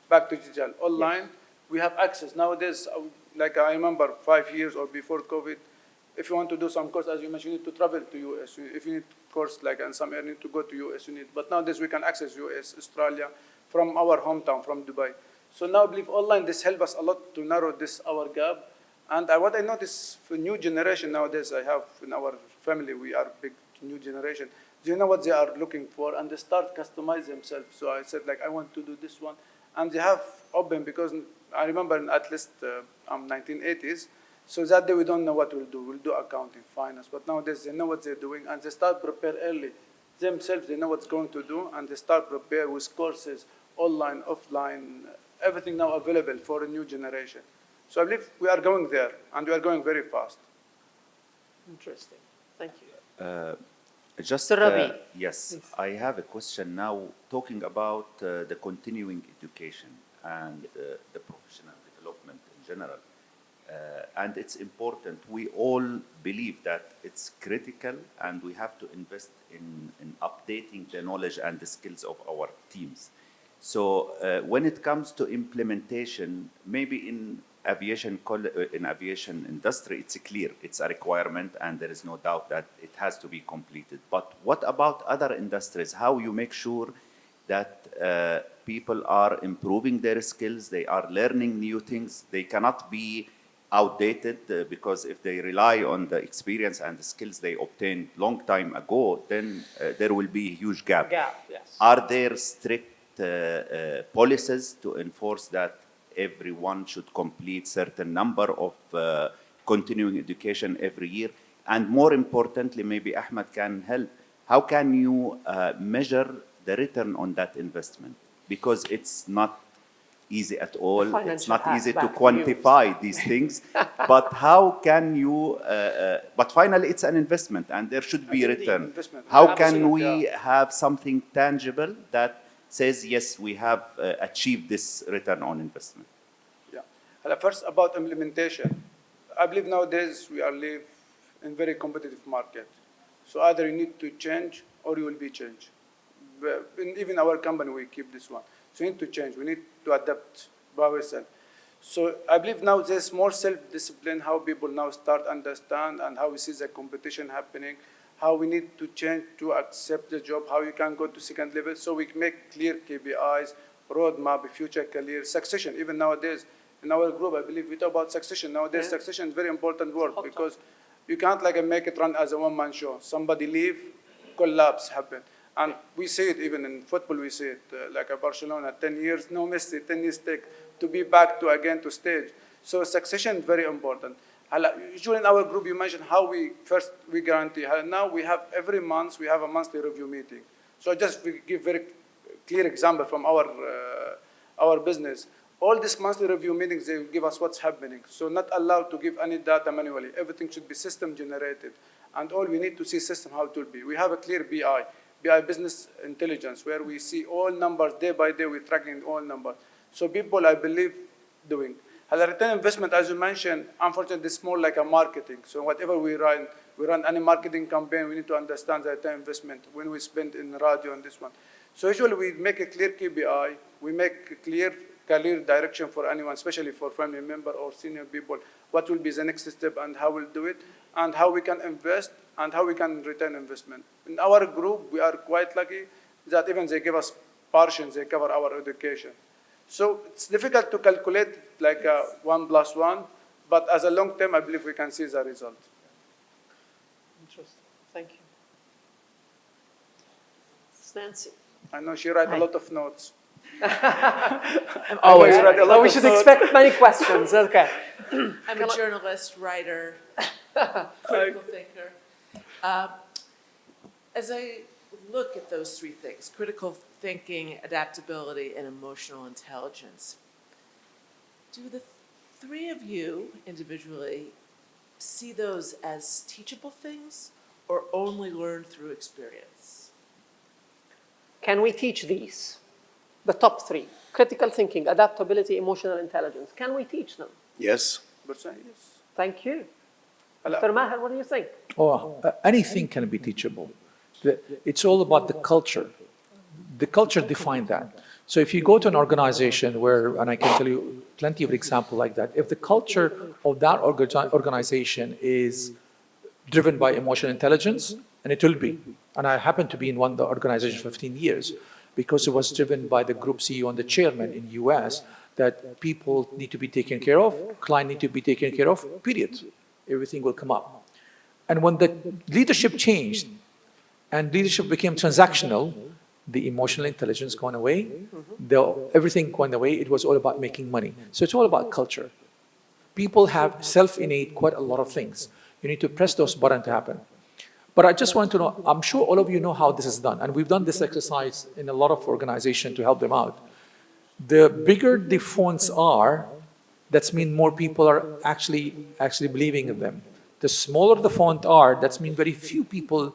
back to digital. Online, we have access. Nowadays, like I remember 5 years or before COVID, if you want to do some course, as you mentioned, you need to travel to US. If you need course like in some area, you need to go to US, you need. But nowadays we can access US, Australia, from our hometown, from Dubai. So now I believe online, this helps us a lot to narrow our gap. And what I notice for new generation nowadays, I have in our family, we are big new generation. Do you know what they are looking for? And they start customize themselves. So I said, like, I want to do this one. And they have open, because I remember at least 1980s. So that day we don't know what we'll do. We'll do accounting, finance. But nowadays they know what they're doing, and they start prepare early. Themselves, they know what's going to do, and they start prepare with courses, online, offline, everything now available for a new generation. So I believe we are going there, and we are going very fast. Interesting. Thank you. Just Sir Rabi. yes, Please. I have a question now talking about the continuing education and the professional development in general. And it's important. We all believe that it's critical, and we have to invest in updating the knowledge and the skills of our teams. So when it comes to implementation, maybe in aviation industry, it's clear, it's a requirement, and there is no doubt that it has to be completed. But what about other industries? How you make sure that people are improving their skills, they are learning new things, they cannot be outdated, because if they rely on the experience and the skills they obtained long time ago, then there will be a huge gap. Gap, yes. Are there strict policies to enforce that everyone should complete certain number of continuing education every year? And more importantly, maybe Ahmed can help. How can you measure the return on that investment? Because it's not easy at all. It's not easy to quantify these things. But how can you, but finally it's an investment and there should be return. How can we have something tangible that says, yes, we have achieved this return on investment? Yeah. First, about implementation. I believe nowadays we are live in very competitive market. So either you need to change or you will be changed. Even our company, we keep this one. So we need to change. We need to adapt by ourselves. So I believe now there's more self-discipline, how people now start understand and how we see the competition happening, how we need to change to accept the job, how you can go to second level. So we make clear KPIs, roadmap, future career, succession. Even nowadays, in our group, I believe we talk about succession. Nowadays, succession is very important word because you can't like make it run as a one-man show. Somebody leave, collapse happen. And we see it even in football, we see it, like a Barcelona, 10 years, no Messi, 10 years take to be back to again to stage. So succession is very important. Usually in our group, you mentioned how we guarantee. Now we have every month, we have a monthly review meeting. So just we give very clear example from our business. All these monthly review meetings, they give us what's happening. So not allowed to give any data manually. Everything should be system generated. And all we need to see system how it will be. We have a clear BI business intelligence, where we see all numbers day by day, we're tracking all numbers. So people, I believe, doing. Return investment, as you mentioned, unfortunately, it's more like a marketing. So whatever we run any marketing campaign, we need to understand the return investment when we spend in radio and this one. So usually we make a clear KPI, we make a clear career direction for anyone, especially for family member or senior people, what will be the next step and how we'll do it, and how we can invest and how we can return investment. In our group, we are quite lucky that even they give us portions, they cover our education. So it's difficult to calculate like 1 + 1, but as a long term, I believe we can see the result. Interesting. Thank you. Nancy. I know she writes a lot of notes. Always write a lot of we should expect many questions. Okay. I'm a journalist, writer, critical thinker. As I look at those three things, critical thinking, adaptability, and emotional intelligence, do the three of you individually see those as teachable things or only learned through experience? Can we teach these? The top three: critical thinking, adaptability, emotional intelligence. Can we teach them? Yes. Yes. Thank you. Mr. Maher, what do you think? Anything can be teachable. It's all about the culture. The culture defines that. So if you go to an organization where, and I can tell you plenty of examples like that, if the culture of that organization is driven by emotional intelligence, and it will be, and I happen to be in one of the organizations 15 years, because it was driven by the group CEO and the chairman in US, that people need to be taken care of, clients need to be taken care of, period. Everything will come up. And when the leadership changed and leadership became transactional, the emotional intelligence gone away, everything going away, it was all about making money. So it's all about culture. People have self-innate quite a lot of things. You need to press those buttons to happen. But I just want to know, I'm sure all of you know how this is done, and we've done this exercise in a lot of organizations to help them out. The bigger the fonts are, that means more people are actually believing in them. The smaller the font are, that means very few people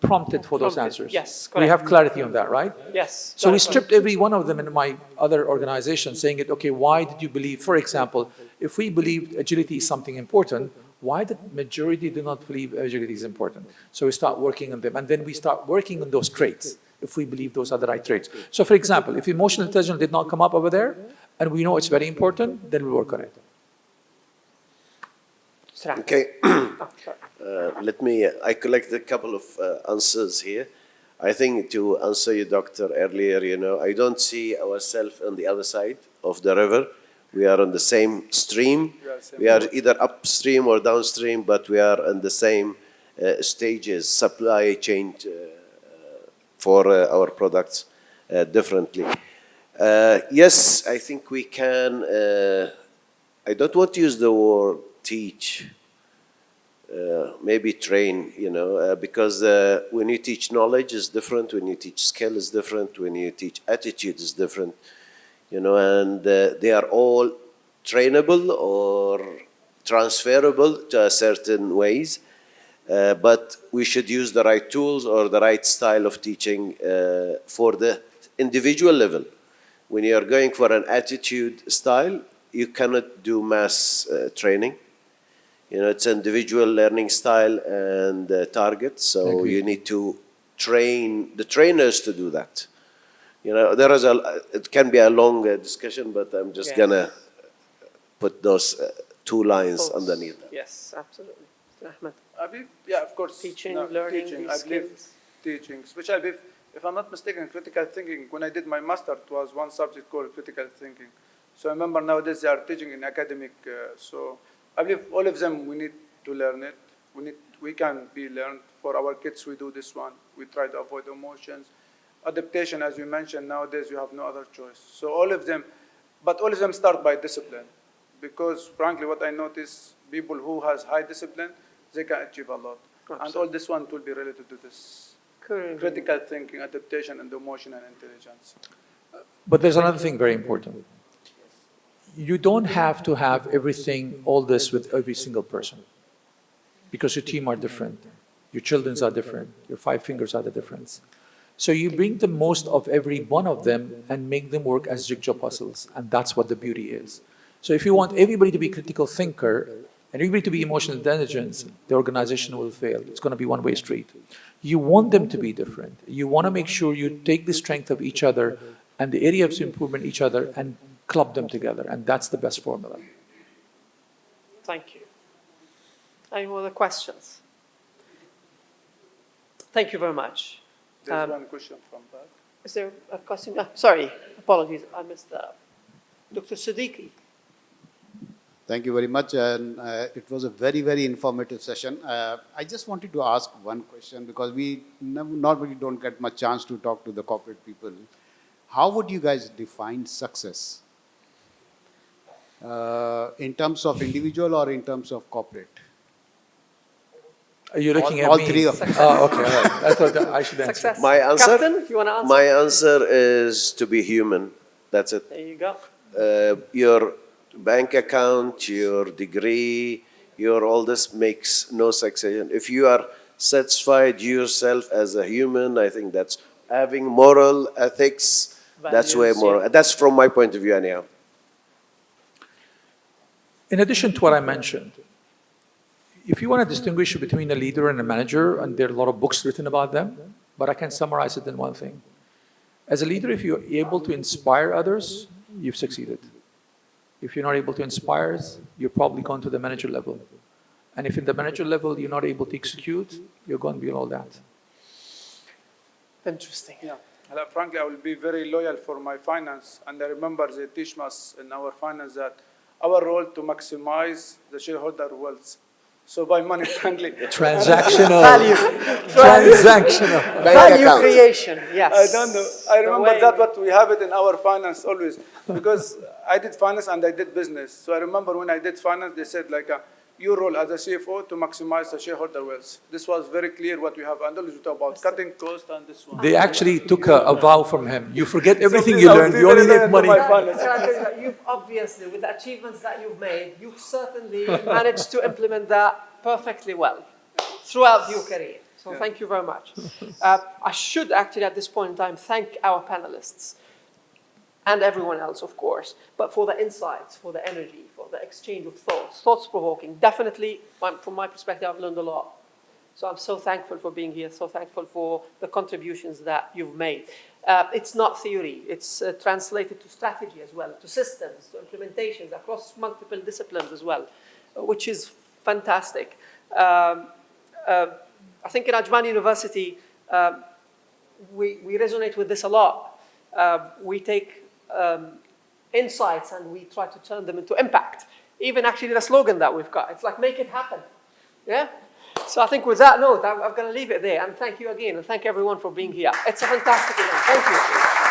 prompted for those answers. Yes, correct. We have clarity on that, right? Yes. So we stripped every one of them in my other organization, saying it, okay, why did you believe, for example, if we believed agility is something important, why the majority do not believe agility is important? So we start working on them, and then we start working on those traits, if we believe those are the right traits. So for example, if emotional intelligence did not come up over there, and we know it's very important, then we work on it. Okay. I collected a couple of answers here. I think to answer you, Doctor, earlier, I don't see ourselves on the other side of the river. We are on the same stream. We are either upstream or downstream, but we are on the same stages, supply chain for our products. differently. Yes, I think we can, I don't want to use the word teach, maybe train, because when you teach knowledge is different, when you teach skill is different, when you teach attitude is different, and they are all trainable or transferable to certain ways, but we should use the right tools or the right style of teaching for the individual level. When you are going for an attitude style, you cannot do mass training. It's individual learning style and target, so you need to train the trainers to do that. It can be a long discussion, but I'm just gonna put those two lines underneath that. Yes, absolutely. Mr. Ahmed. I believe, yeah, of course. Teaching, learning, teaching, these I believe skills. teaching, especially if I'm not mistaken, critical thinking. When I did my master, it was one subject called critical thinking. So I remember nowadays they are teaching in academic. So I believe all of them, we need to learn it. We can be learned. For our kids, we do this one. We try to avoid emotions. Adaptation, as you mentioned, nowadays you have no other choice. So all of them, but all of them start by discipline. Because frankly, what I notice, people who has high discipline, they can achieve a lot. Absolutely. And all this one will be related to this critical thinking, adaptation, and emotion and intelligence. But there's another thing very important. You don't have to have everything, all this with every single person, because your team are different, your children are different, your 5 fingers are the difference. So you bring the most of every one of them and make them work as jigsaw puzzles, and that's what the beauty is. So if you want everybody to be critical thinker and everybody to be emotional intelligence, the organization will fail. It's going to be one-way street. You want them to be different. You want to make sure you take the strength of each other and the area of improvement each other and club them together, and that's the best formula. Thank you. Any other questions? Thank you very much. There's one question from that. Is there a question? Sorry, apologies, I missed that. Dr. Siddiqui. Thank you very much, and it was a very, very informative session. I just wanted to ask one question, because we normally don't get much chance to talk to the corporate people. How would you guys define success? In terms of individual or in terms of corporate? Are you looking at all me? three of them. Oh, okay, all right. I thought I should answer. Success. My answer? Captain, you want to answer? My answer is to be human. That's it. There you go. Your bank account, your degree, your all this makes no success. If you are satisfied yourself as a human, I think that's having moral ethics. That's way more. Yeah. That's from my point of view, anyhow. In addition to what I mentioned, if you want to distinguish between a leader and a manager, and there are a lot of books written about them, but I can summarize it in one thing. As a leader, if you're able to inspire others, you've succeeded. If you're not able to inspire, you're probably gone to the manager level. And if in the manager level you're not able to execute, you're going below that. Interesting. Yeah. Frankly, I will be very loyal for my finance. And I remember they teach us in our finance that our role to maximize the shareholder wealth. So by money friendly. Transactional. Value. Transactional. Value creation, yes. I don't know. I remember that what we have it in our finance always. Because I did finance and I did business. So I remember when I did finance, they said like, your role as a CFO to maximize the shareholder wealth. This was very clear what we have. And always we talk about cutting costs and this one. They actually took a vow from him. You forget everything you learned. You only make money. You've obviously, with the achievements that you've made, you've certainly managed to implement that perfectly well throughout your career. So thank you very much. I should actually at this point in time thank our panelists and everyone else, of course, but for the insights, for the energy, for the exchange of thoughts, thoughts-provoking. Definitely, from my perspective, I've learned a lot. So I'm so thankful for being here, so thankful for the contributions that you've made. It's not theory, it's translated to strategy as well, to systems, to implementations across multiple disciplines as well, which is fantastic. I think in Ajman University, we resonate with this a lot. We take insights and we try to turn them into impact. Even actually the slogan that we've got, it's like, make it happen. Yeah? So I think with that note, I'm going to leave it there. And thank you again, and thank everyone for being here. It's a fantastic event. Thank you.